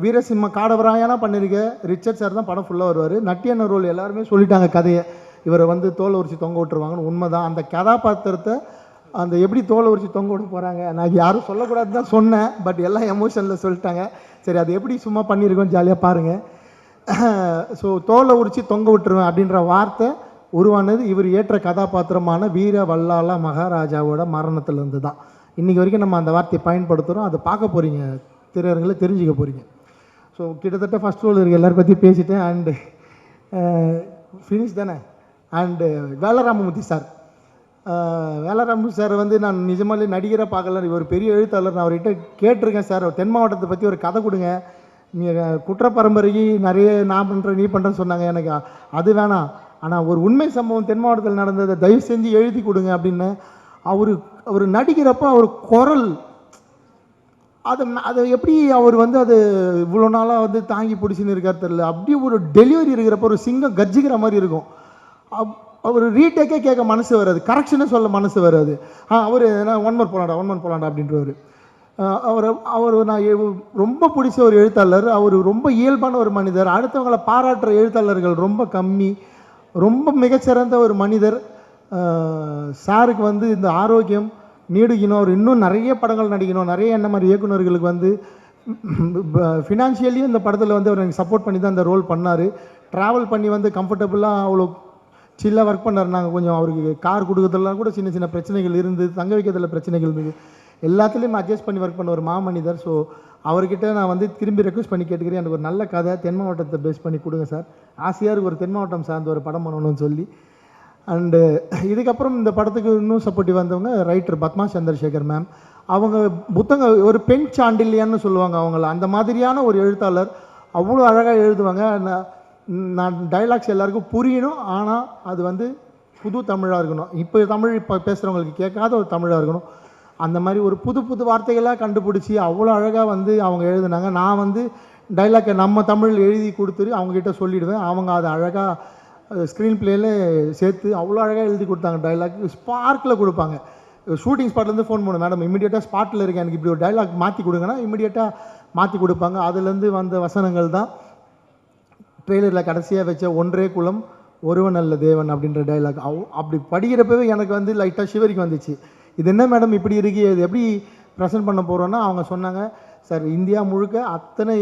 வீரசிம்ம காடவராயனா பண்ணியிருக்க ரிச்சர்ட் சார் தான் படம் ஃபுல்லாக வருவார். நட்டி அண்ணன் ரோல் எல்லாருமே சொல்லிட்டாங்க கதையை, இவரை வந்து தோலை உரிச்சு தொங்க விட்டுருவாங்கன்னு. உண்மைதான். அந்த கதாபாத்திரத்தை அந்த எப்படி தோலை உரிச்சு தொங்க விட்டு போகிறாங்க, நான் யாரும் சொல்லக்கூடாது தான் சொன்னேன், பட் எல்லாம் எமோஷனில் சொல்லிட்டாங்க. சரி, அது எப்படி சும்மா பண்ணியிருக்கோம், ஜாலியாக பாருங்கள். ஸோ தோலை உரிச்சு தொங்க விட்டுருவேன் அப்படின்ற வார்த்தை உருவானது இவர் ஏற்ற கதாபாத்திரமான வீர வல்லால மகாராஜாவோட மரணத்திலேருந்து தான். இன்றைக்கி வரைக்கும் நம்ம அந்த வார்த்தையை பயன்படுத்துகிறோம். அதை பார்க்க போகிறீங்க, திரையரங்களை தெரிஞ்சுக்க போகிறீங்க. ஸோ கிட்டத்தட்ட ஃபஸ்ட் ரோல் இருக்குது, எல்லாரும் பற்றி பேசிட்டேன். அண்டு ஃபினிஷ் தானே. And Vela Ramamoorthy sir, Vela Ramamoorthy sir வந்து நான் நிஜமாலே நடிகராக பார்க்கல, இவர் பெரிய எழுத்தாளர். நான் அவர்கிட்ட கேட்டிருக்கேன், சார் தென் மாவட்டத்தை பற்றி ஒரு கதை கொடுங்க, நீங்கள் குற்ற பரம்பரைக்கு நிறைய நான் பண்ணுறேன் நீ பண்ணுறேன்னு சொன்னாங்க. எனக்கு அது வேணாம், ஆனால் ஒரு உண்மை சம்பவம் தென் மாவட்டத்தில் நடந்ததை தயவு செஞ்சு எழுதி கொடுங்க அப்படின்னு. அவர் நடிக்கிறப்போ அவர் குரல் அதை எப்படி அவர் வந்து அது இவ்வளோ நாளாக வந்து தாங்கி பிடிச்சின்னு இருக்கார் தெரியல, அப்படியே ஒரு டெலிவரி இருக்கிறப்போ ஒரு சிங்கம் கர்ஜிக்கிற மாதிரி இருக்கும். அவர் ரீடேக்கே கேட்க மனசு வராது, கரெக்ஷனே சொல்ல மனசு வராது. அவர் ஒன் மோர் போலாண்டா அப்படின்றவர். அவர் நான் ரொம்ப பிடிச்ச ஒரு எழுத்தாளர். அவர் ரொம்ப இயல்பான ஒரு மனிதர், அடுத்தவங்களை பாராட்டுற எழுத்தாளர்கள் ரொம்ப கம்மி, ரொம்ப மிகச்சிறந்த ஒரு மனிதர். சாருக்கு வந்து இந்த ஆரோக்கியம் நீடிக்கணும், அவர் இன்னும் நிறைய படங்கள் நடிக்கணும், நிறைய என்ன மாதிரி இயக்குநர்களுக்கு வந்து ஃபினான்ஷியலியும் இந்த படத்தில் வந்து அவர் எனக்கு சப்போர்ட் பண்ணி தான் இந்த ரோல் பண்ணார். ட்ராவல் பண்ணி வந்து கம்ஃபர்டபுளாக அவ்வளோ சில்லாக ஒர்க் பண்ணார். நாங்கள் கொஞ்சம் அவருக்கு கார் கொடுக்கறதுலாம் கூட சின்ன சின்ன பிரச்சனைகள் இருந்து, தங்க வைக்கிறதுல பிரச்சனைகள் இருந்தது, எல்லாத்துலேயும் அட்ஜஸ்ட் பண்ணி ஒர்க் பண்ண ஒரு மாமனிதர். ஸோ அவர்கிட்ட நான் வந்து திரும்பி ரெக்வஸ்ட் பண்ணி கேட்டுக்கிறேன், எனக்கு ஒரு நல்ல கதை தென் மாவட்டத்தை பேஸ் பண்ணி கொடுங்க சார், ஆசையாக இருக்கு ஒரு தென் மாவட்டம் சார்ந்த ஒரு படம் பண்ணணும்னு சொல்லி. அண்டு இதுக்கப்புறம் இந்த படத்துக்கு இன்னும் சப்போர்ட்டிவ் வந்தவங்க ரைட்டர் பத்மா சந்திரசேகர் மேம். அவங்க புத்தகம் ஒரு பெண் சாண்டில்யான்னு சொல்லுவாங்க அவங்கள, அந்த மாதிரியான ஒரு எழுத்தாளர். அவ்வளோ அழகாக எழுதுவாங்க. நான் டைலாக்ஸ் எல்லாருக்கும் புரியணும், ஆனால் அது வந்து புது தமிழாக இருக்கணும், இப்போ பேசுகிறவங்களுக்கு கேட்காத ஒரு தமிழாக இருக்கணும். அந்த மாதிரி ஒரு புது வார்த்தைகளாக கண்டுபிடிச்சி அவ்வளோ அழகாக வந்து அவங்க எழுதுனாங்க. நான் வந்து டைலாக்கை நம்ம தமிழ் எழுதி கொடுத்துட்டு அவங்ககிட்ட சொல்லிவிடுவேன், அவங்க அதை அழகாக ஸ்க்ரீன் பிளேயில் சேர்த்து அவ்வளோ அழகாக எழுதி கொடுத்தாங்க. டைலாக் ஸ்பார்க்கில் கொடுப்பாங்க. ஷூட்டிங் ஸ்பாட்லேருந்து ஃபோன் பண்ணும், மேடம் இமீடியட்டாக ஸ்பாட்டில் இருக்கேன், எனக்கு இப்படி ஒரு டைலாக் மாற்றி கொடுங்கன்னா இமீடியட்டாக மாற்றி கொடுப்பாங்க. அதுலேருந்து வந்த வசனங்கள் தான் ட்ரெய்லரில் கடைசியாக வச்ச ஒன்றே குலம் ஒருவன் அல்ல தேவன் அப்படின்ற டைலாக். அப்படி படிக்கிறப்பவே எனக்கு வந்து லைட்டாக ஷிவரிக்கு வந்துச்சு. இது என்ன மேடம் இப்படி இருக்கு, இது எப்படி ப்ரெசென்ட் பண்ண போகிறோன்னா அவங்க சொன்னாங்க, சார் இந்தியா முழுக்க அத்தனை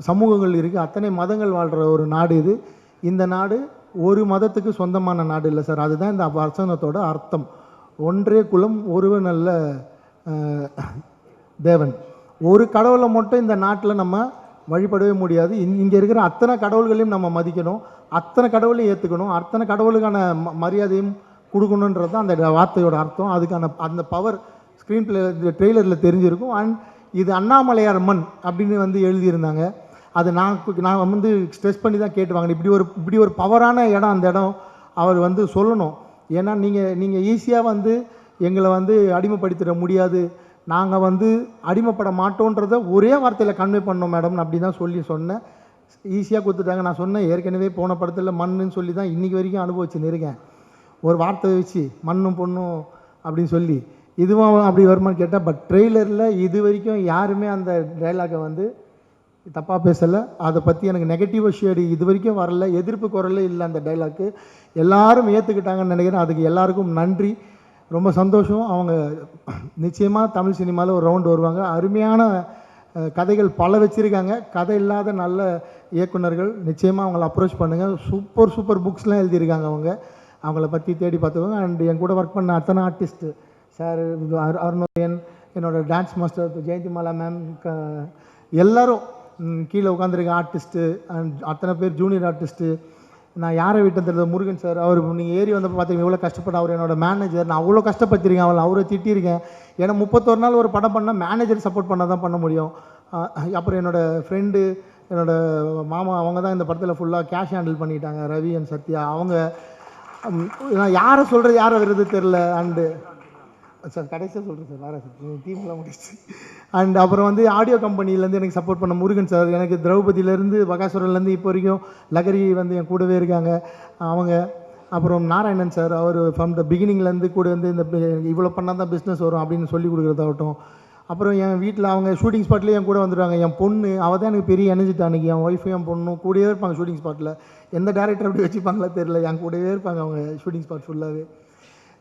சமூகங்கள் இருக்குது, அத்தனை மதங்கள் வாழ்கிற ஒரு நாடு இது. இந்த நாடு ஒரு மதத்துக்கு சொந்தமான நாடு இல்லை சார், அதுதான் இந்த வசனத்தோட அர்த்தம். ஒன்றே குலம் ஒருவன் அல்ல தேவன். ஒரு கடவுளை மட்டும் இந்த நாட்டில் நம்ம வழிபடவே முடியாது. இங்கே இருக்கிற அத்தனை கடவுள்களையும் நம்ம மதிக்கணும், அத்தனை கடவுளையும் ஏற்றுக்கணும், அத்தனை கடவுளுக்கான மரியாதையும் கொடுக்கணுன்றது தான் அந்த வார்த்தையோட அர்த்தம். அதுக்கான அந்த பவர் ஸ்க்ரீன் பிளே ட்ரெய்லரில் தெரிஞ்சிருக்கும். அண்ட் இது அண்ணாமலையார் மண் அப்படின்னு வந்து எழுதியிருந்தாங்க. அது நான் வந்து ஸ்ட்ரெஸ் பண்ணி தான் கேட்டு வாங்கினேன், இப்படி ஒரு பவரான இடம் அந்த இடம் அவர் வந்து சொல்லணும். ஏன்னா நீங்கள் ஈஸியாக வந்து எங்களை வந்து அடிமைப்படுத்திட முடியாது, நாங்கள் வந்து அடிமைப்பட மாட்டோன்றதை ஒரே வார்த்தையில் கன்வே பண்ணோம் மேடம் அப்படி தான் சொன்னேன். ஈஸியாக கொடுத்துட்டாங்க. நான் சொன்னேன் ஏற்கனவே போன படத்தில் மண்ணுன்னு சொல்லி தான் இன்றைக்கி வரைக்கும் அனுபவிச்சுன்னு இருக்கேன். ஒரு வார்த்தை வச்சு மண்ணும் பொண்ணும் அப்படின்னு சொல்லி இதுவும் அப்படி வருமானு கேட்டால், பட் ட்ரெய்லரில் இது வரைக்கும் யாருமே அந்த டைலாகை வந்து தப்பாக பேசலை. அதை பற்றி எனக்கு நெகட்டிவ் ஷேடு இது வரைக்கும் வரல, எதிர்ப்பு குரலே இல்லை. அந்த டைலாக்கு எல்லாரும் ஏற்றுக்கிட்டாங்கன்னு நினைக்கிறேன். அதுக்கு எல்லாருக்கும் நன்றி, ரொம்ப சந்தோஷம். அவங்க நிச்சயமாக தமிழ் சினிமாவில் ஒரு ரவுண்டு வருவாங்க. அருமையான கதைகள் பல வச்சுருக்காங்க. கதை இல்லாத நல்ல இயக்குனர்கள், நிச்சயமாக அவங்கள அப்ரோச் பண்ணுங்கள். சூப்பர் சூப்பர் புக்ஸ்லாம் எழுதியிருக்காங்க. அவங்கள பற்றி தேடி பார்த்துக்கோங்க. அண்ட் என் கூட ஒர்க் பண்ண அத்தனை ஆர்டிஸ்ட்டு சார், அருணோயன், என்னோடய டான்ஸ் மாஸ்டர் ஜெயந்திமாலா மேம், எல்லோரும் கீழே உட்காந்துருக்க ஆர்டிஸ்ட்டு அண்ட் அத்தனை பேர் ஜூனியர் ஆர்டிஸ்ட்டு. நான் யாரை விட்டேன் தெரியல, முருகன் சார், அவர் நீங்கள் ஏறி வந்தப்போ பார்த்தீங்க எவ்வளோ கஷ்டப்பட்டு. அவர் என்னோட மேனேஜர். நான் அவ்வளோ கஷ்டப்பட்டிருக்கேன், அவரை திட்டியிருக்கேன். ஏன்னா 31 நாள் ஒரு படம் பண்ணால் மேனேஜர் சப்போர்ட் பண்ணால் தான் பண்ண முடியும். அப்புறம் என்னோடய ஃப்ரெண்டு, என்னோடய மாமா, அவங்க தான் இந்த படத்தில் ஃபுல்லாக கேஷ் ஹேண்டில் பண்ணிட்டாங்க, ரவி அண்ட் சத்யா. அவங்க நான் யாரை சொல்கிறது யாரை வருது தெரில. அண்டு சார் கடைசியாக சொல்கிறேன் சார், வேறு டீம்லாம் முடிச்சு. அண்ட் அப்புறம் வந்து ஆடியோ கம்பெனிலேருந்து எனக்கு சப்போர்ட் பண்ண முருகன் சார், எனக்கு திரௌபதியிலேருந்து பகாசுரன்லேருந்து இப்போ வரைக்கும் லகரி வந்து என் கூடவே இருக்காங்க அவங்க. அப்புறம் நாராயணன் சார், அவர் ஃப்ரம் த பிகினிங்லேருந்து கூட வந்து இந்த இவ்வளோ பண்ணால் தான் பிஸ்னஸ் வரும் அப்படின்னு சொல்லி கொடுக்குறதாகட்டும். அப்புறம் என் வீட்டில் அவங்க ஷூட்டிங் ஸ்பாட்லேயே என் கூட வந்துடுவாங்க. என் பொண்ணு அவள் தான் எனக்கு பெரிய எனர்ஜிட். அன்றைக்கி என் ஒய்ஃபும் என் பொண்ணும் கூடவே இருப்பாங்க ஷூட்டிங் ஸ்பாட்டில். எந்த டேரக்டர் அப்படி வச்சுப்பாங்களா தெரில, என் கூடவே இருப்பாங்க அவங்க ஷூட்டிங் ஸ்பாட் ஃபுல்லாகவே.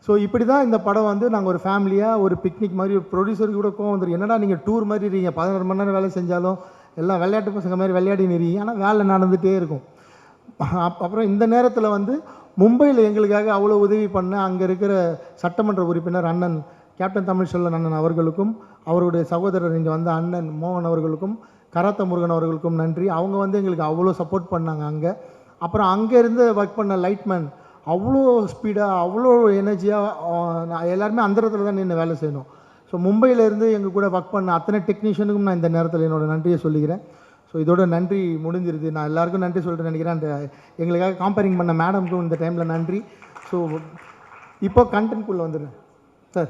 ஸோ இப்படி தான் இந்த படம் வந்து நாங்கள் ஒரு ஃபேமிலியாக ஒரு பிக்னிக் மாதிரி, ஒரு ப்ரொடியூசருக்கு கூட கோவம் வந்துடும். என்னடா நீங்கள் டூர் மாதிரி இருக்கீங்க, 11 மணி நேரம் வேலை செஞ்சாலும் எல்லாம் விளையாட்டு பசங்க மாதிரி விளையாடி நிறீங்க, ஆனால் வேலை நடந்துகிட்டே இருக்கும். அப்புறம் இந்த நேரத்தில் வந்து மும்பையில் எங்களுக்காக அவ்வளோ உதவி பண்ண அங்கே இருக்கிற சட்டமன்ற உறுப்பினர் அண்ணன் கேப்டன் தமிழ்ச்செல்வன் அண்ணன் அவர்களுக்கும், அவருடைய சகோதரர் இங்கே வந்த அண்ணன் மோகன் அவர்களுக்கும், கராத்த முருகன் அவர்களுக்கும் நன்றி. அவங்க வந்து எங்களுக்கு அவ்வளோ சப்போர்ட் பண்ணாங்க அங்கே. அப்புறம் அங்கே இருந்து ஒர்க் பண்ண லைட்மேன் அவ்வளோ ஸ்பீடாக, அவ்வளோ எனர்ஜியாக, நான் எல்லாருமே அந்த இடத்துல தான் நின்று வேலை செய்யணும். ஸோ மும்பையிலேருந்து எங்கள் கூட ஒர்க் பண்ண அத்தனை டெக்னீஷியனுக்கும் நான் இந்த நேரத்தில் என்னோடய நன்றியை சொல்லிக்கிறேன். ஸோ இதோட நன்றி முடிஞ்சிருது. நான் எல்லாருக்கும் நன்றி சொல்லிட்டு நினைக்கிறேன். அந்த எங்களுக்காக காம்பேரிங் பண்ண மேடம்க்கும் இந்த டைமில் நன்றி. ஸோ இப்போ கண்டென்ட்குள்ளே வந்துடுறேன் சார்.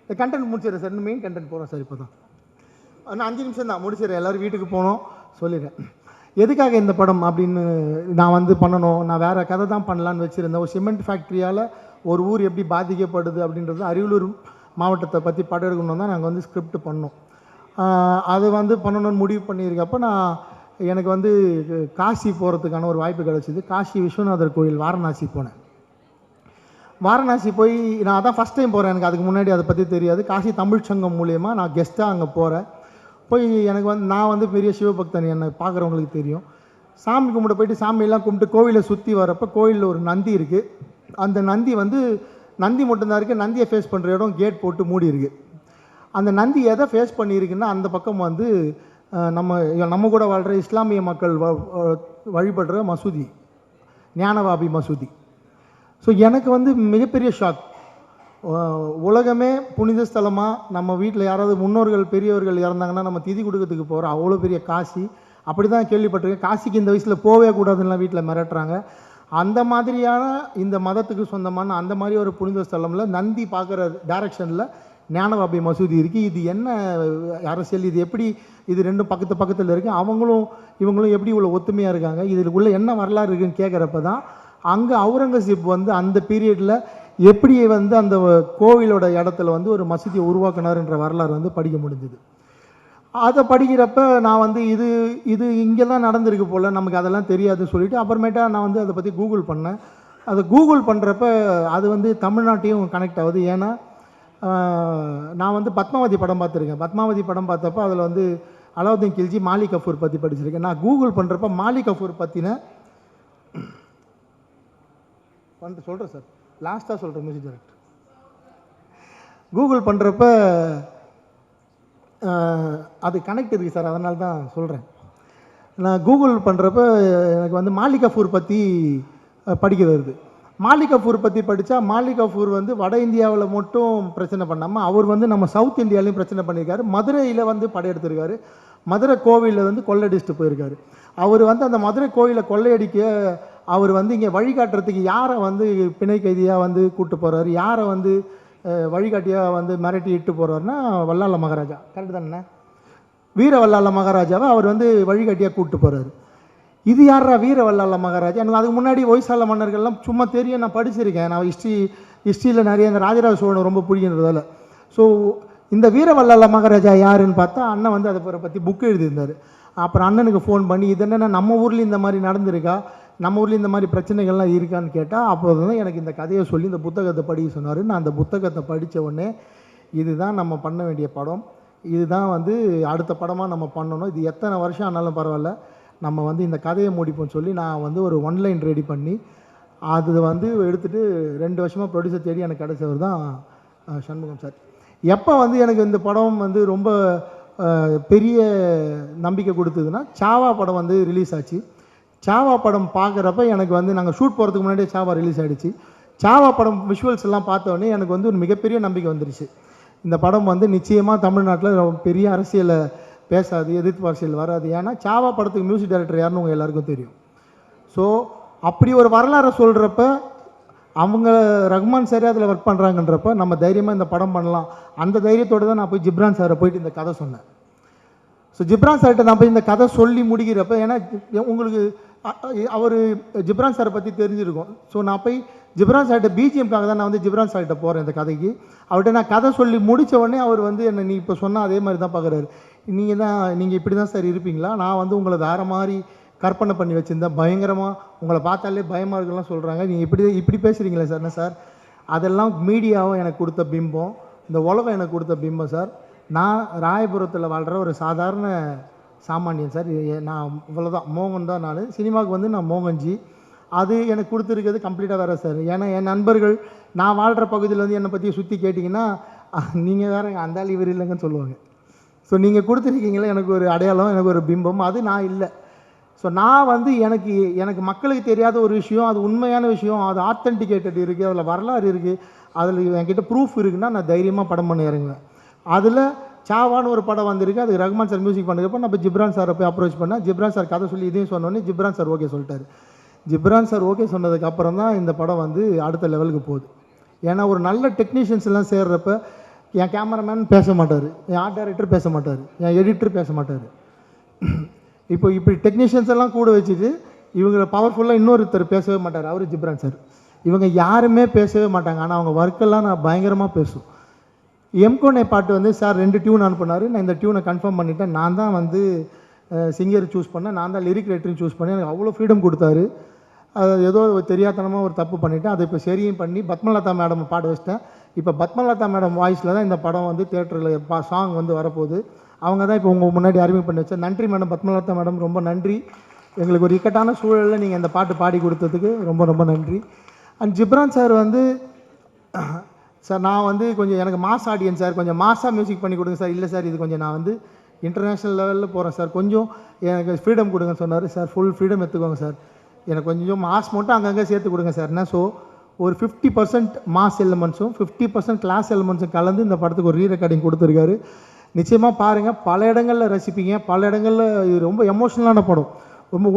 இந்த கண்டென்ட் முடிச்சிடுறேன் சார், இன்னும் மெயின் கண்டென்ட் போகிறோம் சார். இப்போ தான் நான் 5 நிமிஷம் தான் முடிச்சிடுறேன். எல்லோரும் வீட்டுக்கு போனோம் சொல்லிடுறேன். எதுக்காக இந்த படம் அப்படின்னு நான் வந்து பண்ணணும், நான் வேறு கதை தான் பண்ணலான்னு வச்சுருந்தேன். ஒரு சிமெண்ட் ஃபேக்ட்ரியால் ஒரு ஊர் எப்படி பாதிக்கப்படுது அப்படின்றது அரியலூர் மாவட்டத்தை பற்றி படம் எடுக்கணும் தான் நாங்கள் வந்து ஸ்கிரிப்ட் பண்ணோம். அது வந்து பண்ணணும்னு முடிவு பண்ணியிருக்கப்போ எனக்கு வந்து காசி போகிறதுக்கான ஒரு வாய்ப்பு கிடச்சிது. காசி விஸ்வநாதர் கோயில் வாரணாசி போனேன். வாரணாசி போய் நான் அதான் ஃபஸ்ட் டைம் போகிறேன். எனக்கு அதுக்கு முன்னாடி அதை பற்றி தெரியாது. காசி தமிழ் சங்கம் மூலயமா நான் கெஸ்ட்டாக அங்கே போகிறேன். போய் எனக்கு வந்து நான் வந்து பெரிய சிவபக்தன், என்னை பார்க்குறவங்களுக்கு தெரியும். சாமி கும்பிட போயிட்டு சாமியெல்லாம் கும்பிட்டு கோவிலை சுற்றி வரப்போ கோயிலில் ஒரு நந்தி இருக்குது. அந்த நந்தி வந்து நந்தி மட்டும்தான் இருக்குது. நந்தியை ஃபேஸ் பண்ணுற இடம் கேட் போட்டு மூடி இருக்குது. அந்த நந்தி எதை ஃபேஸ் பண்ணியிருக்குன்னா அந்த பக்கம் வந்து நம்ம கூட வாழ்கிற இஸ்லாமிய மக்கள் வழிபடுற மசூதி, ஞானவாபி மசூதி. ஸோ எனக்கு வந்து மிகப்பெரிய ஷாக். உலகமே புனித ஸ்தலமாக நம்ம வீட்டில் யாராவது முன்னோர்கள் பெரியவர்கள் இறந்தாங்கன்னா நம்ம திதி கொடுக்கறதுக்கு போகிறோம். அவ்வளோ பெரிய காசி, அப்படி தான் கேள்விப்பட்டிருக்கேன். காசிக்கு இந்த வயசில் போகவே கூடாதுன்னா வீட்டில் மிரட்டுறாங்க. அந்த மாதிரியான இந்த மதத்துக்கு சொந்தமான அந்த மாதிரி ஒரு புனித ஸ்தலமில் நந்தி பார்க்குற டைரக்ஷனில் ஞானவாபி மசூதி இருக்குது. இது என்ன அரசியல், இது எப்படி, இது ரெண்டும் பக்கத்தில் இருக்குது, இவங்களும் எப்படி இவ்வளோ ஒத்துமையாக இருக்காங்க, இதுக்குள்ளே என்ன வரலாறு இருக்குதுன்னு கேட்குறப்ப தான் அங்கே அவுரங்கசீப் வந்து அந்த பீரியடில் எப்படி வந்து அந்த கோவிலோட இடத்துல வந்து ஒரு மசூதியை உருவாக்கினார்ன்ற வரலாறு வந்து படிக்க முடிஞ்சுது. அதை படிக்கிறப்ப நான் வந்து இது இங்கே தான் நடந்திருக்கு போல், நமக்கு அதெல்லாம் தெரியாதுன்னு சொல்லிவிட்டு அப்புறமேட்டா நான் வந்து அதை பற்றி கூகுள் பண்ணேன். அதை கூகுள் பண்ணுறப்ப அது வந்து தமிழ்நாட்டையும் கனெக்ட் ஆகுது. ஏன்னா நான் வந்து பத்மாவதி படம் பார்த்துருக்கேன். பத்மாவதி படம் பார்த்தப்போ அதில் வந்து அலாவுதீன் கில்ஜி, மாலிக் கஃபூர் பற்றி படிச்சிருக்கேன். நான் கூகுள் பண்ணுறப்ப மாலிக் கஃபூர் பற்றின சொல்கிறேன் சார், லாஸ்ட்டாக சொல்கிறேன் மியூசிக் டைரக்டர். கூகுள் பண்ணுறப்ப அது கனெக்ட் இருக்குது சார், அதனால தான் சொல்கிறேன். நான் கூகுள் பண்ணுறப்ப எனக்கு வந்து மாலிக் கஃபூர் பற்றி படிக்க வருது. மாலிக் கஃபூர் பற்றி படித்தா மாலிக் கஃபூர் வந்து வட இந்தியாவில் மட்டும் பிரச்சனை பண்ணாமல் அவர் வந்து நம்ம சவுத் இந்தியாவிலையும் பிரச்சனை பண்ணியிருக்காரு. மதுரையில் வந்து படையெடுத்திருக்காரு. மதுரை கோவிலில் வந்து கொள்ளையடிச்சிட்டு போயிருக்காரு. அவர் வந்து அந்த மதுரை கோவிலை கொள்ளையடிக்க அவர் வந்து இங்கே வழிகாட்டுறதுக்கு யாரை வந்து பிணை கைதியாக வந்து கூப்பிட்டு போகிறாரு, யாரை வந்து வழிகாட்டியாக வந்து மிரட்டி இட்டு போகிறாருன்னா வல்லால மகாராஜா, கரெக்டு தானே, வீர வல்லால மகாராஜாவை அவர் வந்து வழிகாட்டியாக கூப்பிட்டு போகிறாரு. இது யாரா வீர வல்லால மகாராஜா? எனக்கு அதுக்கு முன்னாடி ஒய்சால மன்னர்கள்லாம் சும்மா தெரியும், நான் படிச்சிருக்கேன். நான் ஹிஸ்ட்ரியில் நிறைய இந்த ராஜராஜ சோழன் ரொம்ப பிடிக்கின்றதால. ஸோ இந்த வீரவல்லால மகாராஜா யாருன்னு பார்த்தா அண்ணன் வந்து அதை பற்றி புக்கு எழுதியிருந்தார். அப்புறம் அண்ணனுக்கு ஃபோன் பண்ணி இது என்னென்னா நம்ம ஊரில் இந்த மாதிரி நடந்திருக்கா, நம்ம ஊரில் இந்த மாதிரி பிரச்சனைகள்லாம் இருக்கான்னு கேட்டால் அப்போது தான் எனக்கு இந்த கதையை சொல்லி இந்த புத்தகத்தை படிக்க சொன்னார். நான் அந்த புத்தகத்தை படித்த உடனே இதுதான் நம்ம பண்ண வேண்டிய படம், இதுதான் வந்து அடுத்த படமாக நம்ம பண்ணணும், இது எத்தனை வருஷம் ஆனாலும் பரவாயில்ல, நம்ம வந்து இந்த கதையை முடிப்போம்னு சொல்லி நான் வந்து ஒரு ஒன்லைன் ரெடி பண்ணி அது வந்து எடுத்துகிட்டு 2 வருஷமாக ப்ரொடியூசர் தேடி எனக்கு கிடைச்சவர் தான் சண்முகம் சார். எப்போ வந்து எனக்கு இந்த படம் வந்து ரொம்ப பெரிய நம்பிக்கை கொடுத்ததுன்னா, சாவா படம் வந்து ரிலீஸ் ஆச்சு. சாவா படம் பார்க்குறப்ப எனக்கு வந்து நாங்கள் ஷூட் போகிறதுக்கு முன்னாடியே சாவா ரிலீஸ் ஆகிடுச்சு. சாவா படம் விஷுவல்ஸ் எல்லாம் பார்த்தோன்னே எனக்கு வந்து ஒரு மிகப்பெரிய நம்பிக்கை வந்துருச்சு. இந்த படம் வந்து நிச்சயமாக தமிழ்நாட்டில் பெரிய அரசியலை பேசாது, எதிர்ப்பு அரசியல் வராது. ஏன்னா சாவா படத்துக்கு மியூசிக் டைரக்டர் யாருன்னு உங்கள் எல்லாருக்கும் தெரியும். ஸோ அப்படி ஒரு வரலாறை சொல்கிறப்ப அவங்க ரஹ்மான் சாரே அதில் ஒர்க் பண்ணுறாங்கன்றப்ப நம்ம தைரியமாக இந்த படம் பண்ணலாம். அந்த தைரியத்தோடு தான் நான் போய் ஜிப்ரான் சாரை போயிட்டு இந்த கதை சொன்னேன். ஸோ ஜிப்ரான் சார்கிட்ட நான் போய் இந்த கதை சொல்லி முடிக்கிறப்ப, ஏன்னா உங்களுக்கு அவர் ஜிப்ரான் சாரை பற்றி தெரிஞ்சிருக்கும். ஸோ நான் போய் ஜிப்ரான் சார்கிட்ட பிஜிஎம்காக தான் நான் வந்து ஜிப்ரான் சார்கிட்ட போகிறேன் இந்த கதைக்கு. அவர்கிட்ட நான் கதை சொல்லி முடித்த உடனே அவர் வந்து என்னை நீ இப்போ சொன்னால் அதே மாதிரி தான் பார்க்குறாரு. நீங்கள் இப்படி தான் சார் இருப்பீங்களா, நான் வந்து உங்களை வேறு மாதிரி கற்பனை பண்ணி வச்சுருந்தேன், பயங்கரமாக உங்களை பார்த்தாலே பயமாக இருக்குலாம் சொல்கிறாங்க, நீங்கள் இப்படி பேசுகிறீங்களே சார். என்ன சார், அதெல்லாம் மீடியாவும் எனக்கு கொடுத்த பிம்பம், இந்த உலகம் எனக்கு கொடுத்த பிம்பம் சார். நான் ராயபுரத்தில் வாழ்கிற ஒரு சாதாரண சாமானியன் சார். நான் இவ்வளோதான், மோகன் தான். நான் சினிமாவுக்கு வந்து நான் மோகன்ஜி. அது எனக்கு கொடுத்துருக்கிறது கம்ப்ளீட்டாக வேறு சார். ஏன்னா என் நண்பர்கள் நான் வாழ்கிற பகுதியில் வந்து என்னை பற்றி சுற்றி கேட்டிங்கன்னா நீங்கள் வேறு அந்த ஆள் இவர் இல்லைங்கன்னு சொல்லுவாங்க. ஸோ நீங்கள் கொடுத்துருக்கீங்களே எனக்கு ஒரு அடையாளம், எனக்கு ஒரு பிம்பம், அது நான் இல்லை. ஸோ நான் வந்து எனக்கு மக்களுக்கு தெரியாத ஒரு விஷயம், அது உண்மையான விஷயம், அது ஆத்தென்டிகேட்டட் இருக்குது, அதில் வரலாறு இருக்குது, அதில் என்கிட்ட ப்ரூஃப் இருக்குன்னா நான் தைரியமாக படம் பண்ண இறங்குவேன். அதில் சாவான்னு ஒரு படம் வந்திருக்கு, அதுக்கு ரஹ்மான் சார் மியூசிக் பண்ணுறப்ப நம்ம ஜிப்ரான் சாரை போய் அப்ரோச் பண்ணேன். ஜிப்ரான் சார் கதை சொல்லி இதையும் சொன்னோன்னே ஜிப்ரான் சார் ஓகே சொல்லிட்டார். ஜிப்ரான் சார் ஓகே சொன்னதுக்கு அப்புறம் தான் இந்த படம் வந்து அடுத்த லெவலுக்கு போகுது. ஏன்னா ஒரு நல்ல டெக்னீஷியன்ஸ் எல்லாம் சேர்றப்ப என் கேமராமேன் பேச மாட்டார், என் ஆர்ட் டைரக்டர் பேச மாட்டார், என் எடிட்டர் பேச மாட்டார். இப்போ இப்படி டெக்னீஷியன்ஸ் எல்லாம் கூட வச்சுட்டு இவங்க பவர்ஃபுல்லாக இன்னொருத்தர் பேசவே மாட்டார், அவர் ஜிப்ரான் சார். இவங்க யாருமே பேசவே மாட்டாங்க, ஆனால் அவங்க ஒர்க்கெல்லாம் நான் பயங்கரமாக பேசும். எம்கோனே பாட்டு வந்து சார் 2 டியூன் அனுப்புனார். நான் இந்த டியூனை கன்ஃபார்ம் பண்ணிட்டேன். நான் தான் வந்து சிங்கர் சூஸ் பண்ணேன், நான் தான் லிரிக் ரைட்டரையும் சூஸ் பண்ணேன். எனக்கு அவ்வளோ ஃப்ரீடம் கொடுத்தாரு. அது ஏதோ தெரியாதனமாக ஒரு தப்பு பண்ணிவிட்டேன், அதை இப்போ சரியும் பண்ணி பத்மலதா மேடம் பாட வச்சிட்டேன். இப்போ பத்மலதா மேடம் வாய்ஸில் தான் இந்த படம் வந்து தியேட்டரில் சாங் வந்து வரப்போகுது. அவங்க தான் இப்போ உங்கள் முன்னாடி அறிமுகம் பண்ணி வச்சேன். நன்றி மேடம், பத்மலதா மேடம், ரொம்ப நன்றி. எங்களுக்கு ஒரு இக்கட்டான சூழலில் நீங்கள் இந்த பாட்டு பாடி கொடுத்ததுக்கு ரொம்ப ரொம்ப நன்றி. அண்ட் ஜிப்ரான் சார் வந்து சார் நான் வந்து கொஞ்சம் எனக்கு மாஸ் ஆடியன்ஸ் சார், கொஞ்சம் மாஸாக மியூசிக் பண்ணி கொடுங்க சார். இல்லை சார், இது கொஞ்சம் நான் வந்து இன்டர்நேஷ்னல் லெவலில் போகிறேன் சார், கொஞ்சம் எனக்கு ஃப்ரீடம் கொடுங்கன்னு சொன்னார். சார் ஃபுல் ஃப்ரீடம் எடுத்துக்கோங்க சார், எனக்கு கொஞ்சம் மாஸ் மட்டும் அங்கங்கே சேர்த்து கொடுங்க சார்னா. ஸோ ஒரு 50% மாஸ் எலிமெண்ட்ஸும் 50% கிளாஸ் எலிமெண்ட்ஸும் கலந்து இந்த படத்துக்கு ஒரு ரீ ரெக்கார்டிங் கொடுத்துருக்காரு. நிச்சயமாக பாருங்கள், பல இடங்களில் ரசிப்பீங்க, பல இடங்களில் இது ரொம்ப எமோஷ்னலான படம், ரொம்ப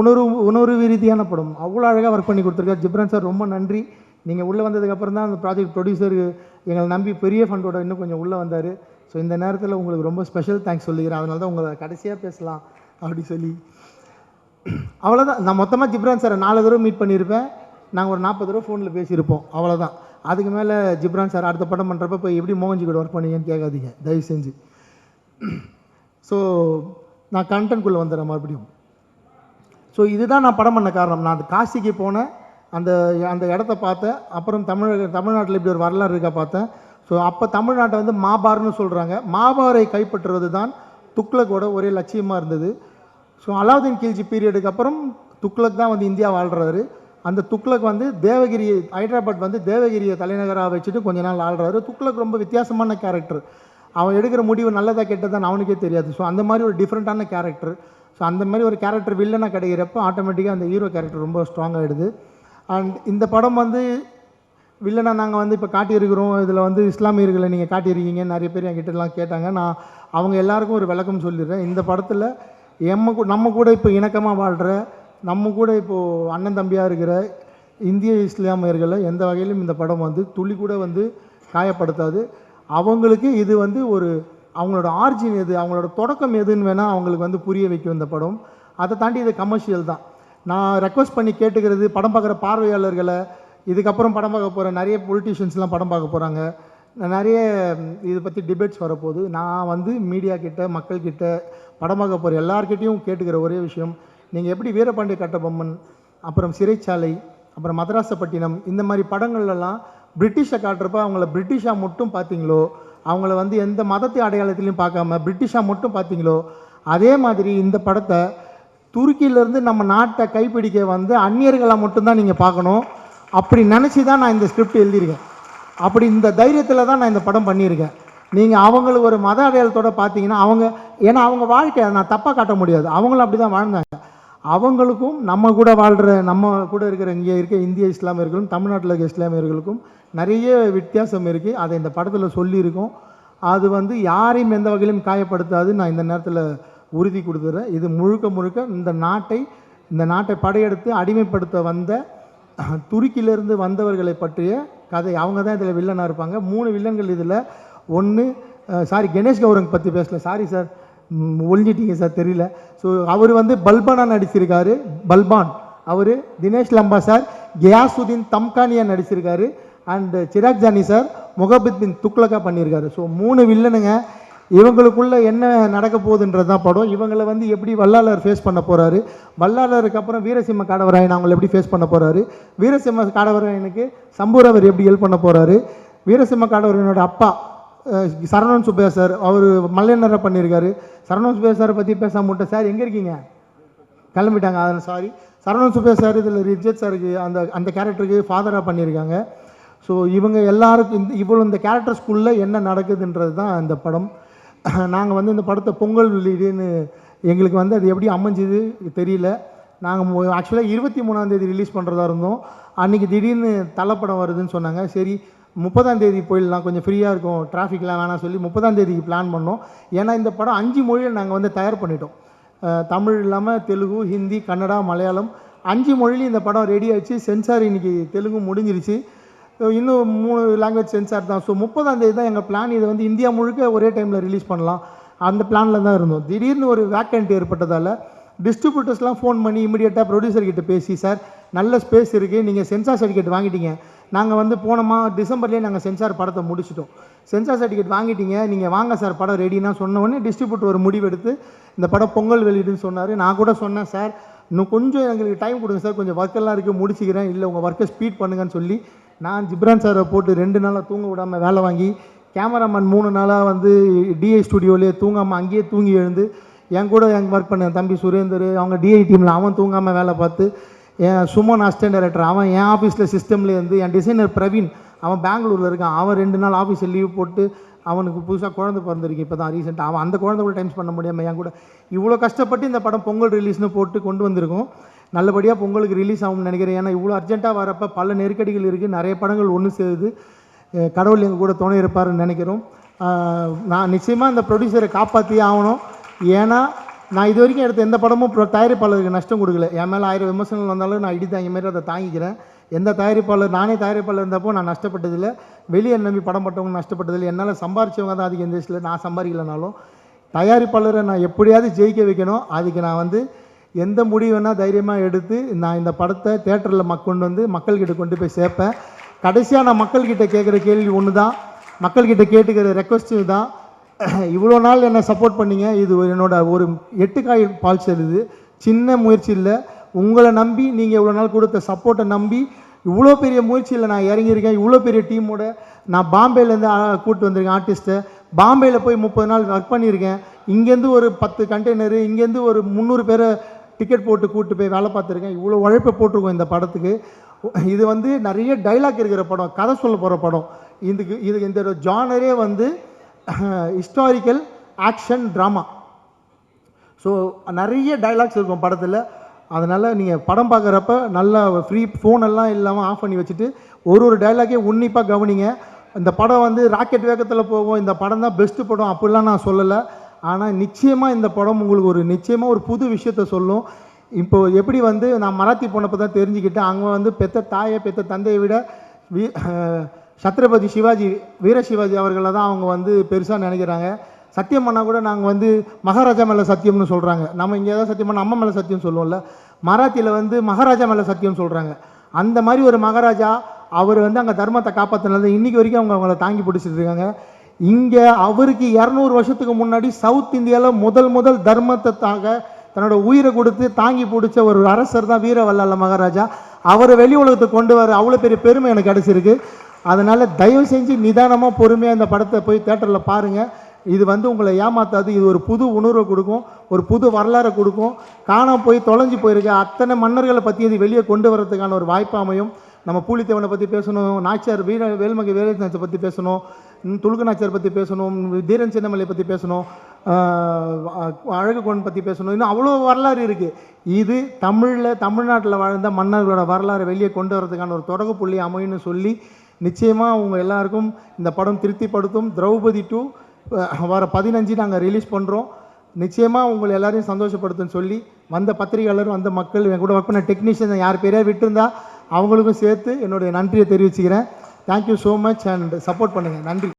உணர்வு ரீதியான படம், அவ்வளோ அழகாக ஒர்க் பண்ணி கொடுத்துருக்காரு. ஜிப்ரான் சார் ரொம்ப நன்றி. நீங்கள் உள்ளே வந்ததுக்கப்புறம் தான் அந்த ப்ராஜெக்ட் ப்ரொடியூசர் எங்களை நம்பி பெரிய ஃபண்டோட இன்னும் கொஞ்சம் உள்ளே வந்தார். ஸோ இந்த நேரத்தில் உங்களுக்கு ரொம்ப ஸ்பெஷல் தேங்க்ஸ் சொல்லிக்கிறேன். அதனால தான் உங்களை கடைசியாக பேசலாம் அப்படி சொல்லி. அவ்வளோதான். நான் மொத்தமாக ஜிப்ரான் சாரை 4 தடவை மீட் பண்ணியிருப்பேன், நாங்கள் ஒரு 40 தடவை ஃபோனில் பேசியிருப்போம், அவ்வளோதான். அதுக்கு மேலே ஜிப்ரான் சார் அடுத்த படம் பண்ணுறப்ப இப்போ எப்படி மோகன்ஜி கூட ஒர்க் பண்ணீங்கன்னு கேட்காதீங்க தயவு செஞ்சு. ஸோ நான் கண்டென்ட்குள்ளே வந்துடுறேன் மறுபடியும். ஸோ இதுதான் நான் படம் பண்ண காரணம். நான் அந்த காசிக்கு போனேன், அந்த இடத்த பார்த்தேன், அப்புறம் தமிழ்நாட்டில் இப்படி ஒரு வரலாறு இருக்கா பார்த்தேன். ஸோ அப்போ தமிழ்நாட்டை வந்து மாபார்னு சொல்கிறாங்க. மாபாரை கைப்பற்றுவது தான் துக்ளக்கோட ஒரே லட்சியமாக இருந்தது. ஸோ அலாவுதீன் கில்ஜி பீரியடுக்கு அப்புறம் துக்ளக் தான் வந்து இந்தியா வாழ்கிறாரு. அந்த துக்ளக் வந்து தேவகிரி, ஹைதராபாத் வந்து தேவகிரியை தலைநகராக வச்சுட்டு கொஞ்ச நாள் ஆள்றாரு. துக்ளக் ரொம்ப வித்தியாசமான கேரக்டர், அவன் எடுக்கிற முடிவு நல்லதா கெட்டதான் அவனுக்கே தெரியாது. ஸோ அந்த மாதிரி ஒரு டிஃப்ரெண்ட்டான கேரக்டர். ஸோ அந்த மாதிரி ஒரு கேரக்டர் வில்லனாக கிடைக்கிறப்போ ஆட்டோமேட்டிக்காக அந்த ஹீரோ கேரக்டர் ரொம்ப ஸ்ட்ராங் ஆகிடுது. அண்ட் இந்த படம் வந்து வில்லனாக நாங்கள் வந்து இப்போ காட்டியிருக்கிறோம், இதில் வந்து இஸ்லாமியர்களை நீங்கள் காட்டியிருக்கீங்க, நிறைய பேர் என்கிட்டலாம் கேட்டாங்க. நான் அவங்க எல்லாருக்கும் ஒரு விளக்கம் சொல்லிடுறேன். இந்த படத்தில் நம்ம கூட இப்போ இணக்கமாக வாழ்கிற, நம்ம கூட இப்போது அண்ணன் தம்பியாக இருக்கிற இந்திய இஸ்லாமியர்களை எந்த வகையிலும் இந்த படம் வந்து துளி கூட வந்து காயப்படுத்தாது. அவங்களுக்கு இது வந்து ஒரு அவங்களோட ஆரிஜின் எது, அவங்களோட தொடக்கம் எதுன்னு வேணால் அவங்களுக்கு வந்து புரிய வைக்கும் இந்த படம். அதை தாண்டி இது கமர்ஷியல் தான். நான் ரெக்வஸ்ட் பண்ணி கேட்டுக்கிறது, படம் பார்க்குற பார்வையாளர்களை, இதுக்கப்புறம் படம் பார்க்க போகிற நிறைய பொலிட்டிஷியன்ஸ்லாம் படம் பார்க்க போகிறாங்க, நிறைய இதை பற்றி டிபேட்ஸ் வரப்போகுது. நான் வந்து மீடியா கிட்ட மக்கள்கிட்ட படம் பார்க்க போகிற எல்லார்கிட்டையும் கேட்டுக்கிற ஒரே விஷயம், நீங்கள் எப்படி வீரபாண்டிய கட்டபொம்மன், அப்புறம் சிறைச்சாலை, அப்புறம் மதராசப்பட்டினம் இந்த மாதிரி படங்கள்லாம் பிரிட்டிஷை காட்டுறப்ப அவங்கள பிரிட்டிஷாக மட்டும் பார்த்தீங்களோ, அவங்கள வந்து எந்த மதத்தை அடையாளத்துலையும் பார்க்காம பிரிட்டிஷாக மட்டும் பார்த்தீங்களோ, அதே மாதிரி இந்த படத்தை துருக்கியிலேருந்து நம்ம நாட்டை கைப்பிடிக்க வந்து அந்நியர்களாக மட்டும்தான் நீங்கள் பார்க்கணும். அப்படி நினச்சி தான் நான் இந்த ஸ்கிரிப்ட் எழுதியிருக்கேன். அப்படி இந்த தைரியத்தில் தான் நான் இந்த படம் பண்ணியிருக்கேன். நீங்கள் அவங்களுக்கு ஒரு மத அடையாளத்தோடு பார்த்தீங்கன்னா ஏன்னா அவங்க வாழ்க்கை நான் தப்பாக காட்ட முடியாது, அவங்களும் அப்படி தான் வாழ்ந்தாங்க. அவங்களுக்கும் நம்ம கூட வாழ்கிற நம்ம கூட இருக்கிற இங்கே இருக்க இந்திய இஸ்லாமியர்களும் தமிழ்நாட்டில் இருக்க இஸ்லாமியர்களுக்கும் நிறைய வித்தியாசம் இருக்குது. அதை இந்த படத்தில் சொல்லியிருக்கோம். அது வந்து யாரையும் எந்த வகையிலும் காயப்படுத்தாது. நான் இந்த நேரத்தில் உறுதி கொடுத்துறேன். இது முழுக்க முழுக்க இந்த நாட்டை படையெடுத்து அடிமைப்படுத்த வந்த துருக்கியிலேருந்து வந்தவர்களை பற்றிய கதை. அவங்க தான் இதில் வில்லனாக இருப்பாங்க. 3 வில்லன்கள் இதில். ஒன்று கணேஷ் கௌரங் பற்றி பேசல, சாரி சார், ஒழிஞ்சிட்டீங்க சார், தெரியல. ஸோ அவர் வந்து பல்பானாக நடிச்சிருக்காரு, பல்பான். அவர் தினேஷ் லம்பா சார் கியாசுதீன் தம்கானியா நடிச்சிருக்காரு. அண்டு சிராக் ஜானி சார் முகபித் பின் துக்லக்கா பண்ணியிருக்காரு. ஸோ 3 வில்லனுங்க. இவங்களுக்குள்ளே என்ன நடக்க போகுதுன்றது தான் படம். இவங்களை வந்து எப்படி வல்லாளர் ஃபேஸ் பண்ண போகிறாரு, வல்லாளருக்கு அப்புறம் வீரசிம்ம காடவராயன் அவங்களை எப்படி ஃபேஸ் பண்ண போகிறாரு, வீரசிம்ம காடவராயனுக்கு சம்பூரவர் எப்படி ஹெல்ப் பண்ண போகிறாரு, வீரசிம்ம காடவராயனோட அப்பா சரவணன் சுப்பையா சார் அவர் மல்லையனரை பண்ணியிருக்காரு. சரவணன் சுப்பையா சாரை பற்றி பேச முட்டேன் சார், எங்கே இருக்கீங்க, கிளம்பிட்டாங்க, அதில் சாரி. சரவணன் சுப்பையா சார் இதில் ரிஜத் சாருக்கு அந்த கேரக்டருக்கு ஃபாதராக பண்ணியிருக்காங்க. ஸோ இவங்க எல்லாருக்கும் இந்த கேரக்டர்ஸ்குள்ளே என்ன நடக்குதுன்றது தான் இந்த படம். நாங்கள் வந்து இந்த படத்தை பொங்கல் வெளியீடுன்னு எங்களுக்கு வந்து அது எப்படி அமைஞ்சுது தெரியல. நாங்கள் ஆக்சுவலாக 23ஆம் தேதி ரிலீஸ் பண்ணுறதா இருந்தோம். அன்றைக்கி திடீர்னு தலைப்படம் வருதுன்னு சொன்னாங்க. சரி 30ஆம் தேதி போயிடலாம், கொஞ்சம் ஃப்ரீயாக இருக்கும், டிராஃபிக்லாம் வேணாம் சொல்லி 30ஆம் தேதிக்கு பிளான் பண்ணோம். ஏன்னா இந்த படம் 5 மொழியில் நாங்கள் வந்து தயார் பண்ணிட்டோம். தமிழ் இல்லாமல் தெலுங்கு, ஹிந்தி, கன்னடா, மலையாளம் 5 மொழிலையும் இந்த படம் ரெடி ஆகிடுச்சு. சென்சார் இன்றைக்கி தெலுங்கு முடிஞ்சிருச்சு. இன்னும் 3 லாங்குவேஜ் சென்சார் தான். ஸோ 30ஆம் தேதி தான் எங்கள் பிளான். இதை வந்து இந்தியா முழுக்க ஒரே டைமில் ரிலீஸ் பண்ணலாம், அந்த பிளானில் தான் இருந்தோம். திடீர்னு ஒரு வேக்கண்ட் ஏற்பட்டதால் டிஸ்ட்ரிபியூட்டர்ஸ்லாம் ஃபோன் பண்ணி இமீடியட்டாக ப்ரொடியூசர்கிட்ட பேசி, சார் நல்ல ஸ்பேஸ் இருக்குது, நீங்கள் சென்சார் சர்டிஃபிகேட் வாங்கிட்டீங்க, நாங்கள் வந்து போனோமா டிசம்பர்லேயே நாங்கள் சென்சார் படத்தை முடிச்சிட்டோம், சென்சார் சர்டிஃபிகேட் வாங்கிட்டீங்க, நீங்கள் வாங்க சார் படம் ரெடினா சொன்னோடனே டிஸ்ட்ரிபியூட்டர் ஒரு முடிவெடுத்து இந்த படம் பொங்கல் வெளியிடுன்னு சொன்னார். நான் கூட சொன்னேன், சார் இன்னும் கொஞ்சம் எங்களுக்கு டைம் கொடுங்க சார், கொஞ்சம் ஒர்க்கெல்லாம் இருக்குது, முடிச்சிக்கிறேன், இல்லை உங்கள் ஒர்க்கை ஸ்பீட் பண்ணுங்கன்னு சொல்லி நான் ஜிப்ரான் சாரை போட்டு 2 நாளாக தூங்க விடாமல் வேலை வாங்கி, கேமராமேன் 3 நாளாக வந்து டிஐ ஸ்டுடியோலேயே தூங்காமல் அங்கேயே தூங்கி எழுந்து, என் கூட ஒர்க் பண்ண தம்பி சுரேந்தர் அவங்க டிஐ டீமில் அவன் தூங்காமல் வேலை பார்த்து, என் சுமன் அசிஸ்டன்ட் டைரக்டர் அவன் என் ஆஃபீஸில் சிஸ்டம்லேயே இருந்து, என் டிசைனர் பிரவீன் அவன் பெங்களூரில் இருக்கான், அவன் 2 நாள் ஆஃபீஸில் லீவ் போட்டு, அவனுக்கு புதுசாக குழந்தை பிறந்திருக்கு இப்போ தான் ரீசெண்டாக, அவன் அந்த குழந்தை கூட டைம் பண்ண முடியாமல் என் கூட இவ்வளோ கஷ்டப்பட்டு இந்த படம் பொங்கல் ரிலீஸ்னு போட்டு கொண்டு வந்திருக்கோம். நல்லபடியாக பொங்கலுக்கு ரிலீஸ் ஆகும்னு நினைக்கிறேன். ஏன்னா இவ்வளோ அர்ஜென்ட்டாக வரப்போ பல நெருக்கடிகள் இருக்குது, நிறைய படங்கள் ஒன்று சேருது. கடவுள் எங்கள் கூட துணை இருப்பாருன்னு நினைக்கிறோம். நான் நிச்சயமாக இந்த ப்ரொடியூசரை காப்பாற்றியே ஆகணும். ஏன்னா நான் இது வரைக்கும் எடுத்த எந்த படமும் தயாரிப்பாளருக்கு நஷ்டம் கொடுக்கல. என் மேலே 1000 விமர்சனங்கள் வந்தாலும் நான் இடி தாங்கி மாதிரி அதை தாங்கிக்கிறேன். எந்த தயாரிப்பாளர், நானே தயாரிப்பாளர் இருந்தப்போ நான் நஷ்டப்பட்டதில்லை, வெளியே நம்பி படம் பட்டவங்க நஷ்டப்பட்டதில்லை. என்னால் சம்பாரிச்சவங்க தான் அதிகம் இந்த வயசில், நான் சம்பாதிக்கலனாலும் தயாரிப்பாளரை நான் எப்படியாவது ஜெயிக்க வைக்கணும். அதுக்கு நான் வந்து எந்த முடிவுனா தைரியமாக எடுத்து நான் இந்த படத்தை தேட்டரில் கொண்டு வந்து மக்கள்கிட்ட கொண்டு போய் சேர்ப்பேன். கடைசியாக நான் மக்கள்கிட்ட கேட்குற கேள்வி ஒன்று தான், மக்கள்கிட்ட கேட்டுக்கிற ரெக்வஸ்ட்டு தான், இவ்வளோ நாள் என்னை சப்போர்ட் பண்ணிங்க, இது என்னோட ஒரு 8 காய் பால் செல்லுது, சின்ன முயற்சி இல்லை, உங்களை நம்பி நீங்கள் இவ்வளோ நாள் கொடுத்த சப்போர்ட்டை நம்பி இவ்வளோ பெரிய முயற்சியில் நான் இறங்கியிருக்கேன். இவ்வளோ பெரிய டீமோட நான் பாம்பேலேருந்து கூப்பிட்டு வந்திருக்கேன் ஆர்டிஸ்ட்டை, பாம்பேயில் போய் 30 நாள் ஒர்க் பண்ணியிருக்கேன். இங்கேருந்து ஒரு 10 கண்டெய்னரு, இங்கேருந்து ஒரு 300 பேரை டிக்கெட் போட்டு கூப்பிட்டு போய் வேலை பார்த்துருக்கேன். இவ்வளோ உழைப்பை போட்டிருக்கோம் இந்த படத்துக்கு. இது வந்து நிறைய டைலாக் இருக்கிற படம், கதை சொல்ல போகிற படம். இந்த ஜானரே வந்து ஹிஸ்டாரிக்கல் ஆக்ஷன் ட்ராமா. ஸோ நிறைய டைலாக்ஸ் இருக்கும் படத்தில். அதனால் நீங்கள் படம் பார்க்குறப்ப நல்லா ஃப்ரீ ஃபோனெல்லாம் இல்லாமல் ஆஃப் பண்ணி வச்சுட்டு ஒரு டைலாக்கே உன்னிப்பாக கவனிங்க. இந்த படம் வந்து ராக்கெட் வேகத்தில் போகும், இந்த படம் தான் பெஸ்ட்டு படம் அப்படிலாம் நான் சொல்லலை. ஆனால் நிச்சயமாக இந்த படம் உங்களுக்கு நிச்சயமாக ஒரு புது விஷயத்த சொல்லும். இப்போது எப்படி வந்து நான் மராத்தி போனப்போ தான் தெரிஞ்சுக்கிட்டேன், அங்கே வந்து பெத்த தாயை பெத்த தந்தையை விட சத்ரபதி சிவாஜி, வீர சிவாஜி அவர்களை தான் அவங்க வந்து பெருசாக நினைக்கிறாங்க. சத்தியம் பண்ணால் கூட நாங்கள் வந்து மகாராஜா மேலே சத்தியம்னு சொல்கிறாங்க. நம்ம இங்கே ஏதாவது சத்தியம் பண்ணால் அம்மா மேலே சத்தியம் சொல்லுவோம்ல, மராத்தியில் வந்து மகாராஜா மேலே சத்தியம் சொல்கிறாங்க. அந்த மாதிரி ஒரு மகாராஜா அவர் வந்து அங்கே தர்மத்தை காப்பாற்றினது இன்றைக்கி வரைக்கும் அவங்க அவங்கள தாங்கி பிடிச்சிட்டு இருக்காங்க. இங்கே அவருக்கு 200 வருஷத்துக்கு முன்னாடி சவுத் இந்தியாவில் முதல் தர்மத்தைத்தாக தன்னோட உயிரை கொடுத்து தாங்கி பிடிச்ச ஒரு அரசர் தான் வீரவல்லால மகாராஜா. அவரை வெளி உலகத்துக்கு கொண்டு வர அவ்வளோ பெரிய பெருமை எனக்கு கிடச்சிருக்கு. அதனால் தயவு செஞ்சு நிதானமாக பொறுமையாக இந்த படத்தை போய் தேட்டரில் பாருங்கள். இது வந்து உங்களை ஏமாத்தாது. இது ஒரு புது உணர்வை கொடுக்கும், ஒரு புது வரலாறை கொடுக்கும். காணாம போய் தொலைஞ்சு போயிருக்க அத்தனை மன்னர்களை பற்றி இது வெளியே கொண்டு வரதுக்கான ஒரு வாய்ப்பு அமையும். நம்ம பூலித்தேவனை பற்றி பேசணும், நாச்சியார் வேல்மகை வேலுநாச்சியாரை பற்றி பேசணும், துலுக்கு நாச்சியார் பற்றி பேசணும், தீரன் சின்னமலையை பற்றி பேசணும், அழகுகோன் பற்றி பேசணும். இன்னும் அவ்வளோ வரலாறு இருக்குது. இது தமிழ்நாட்டில் வாழ்ந்த மன்னர்களோட வரலாறை வெளியே கொண்டு வரதுக்கான ஒரு தொடக்க புள்ளி அமையும்னு சொல்லி நிச்சயமாக உங்கள் எல்லாருக்கும் இந்த படம் திருப்திப்படுத்தும். திரௌபதி 2 வர 15 நாங்கள் ரிலீஸ் பண்ணுறோம். நிச்சயமாக உங்களை எல்லாரையும் சந்தோஷப்படுத்துன்னு சொல்லி வந்த பத்திரிகையாளர், வந்த மக்கள், என் கூட ஒர்க் பண்ண டெக்னீஷியன் யார் பேரையாக விட்டுருந்தா அவங்களுக்கும் சேர்த்து என்னுடைய நன்றியை தெரிவிச்சுக்கிறேன். Thank you so much and support பண்ணுங்கள். நன்றி.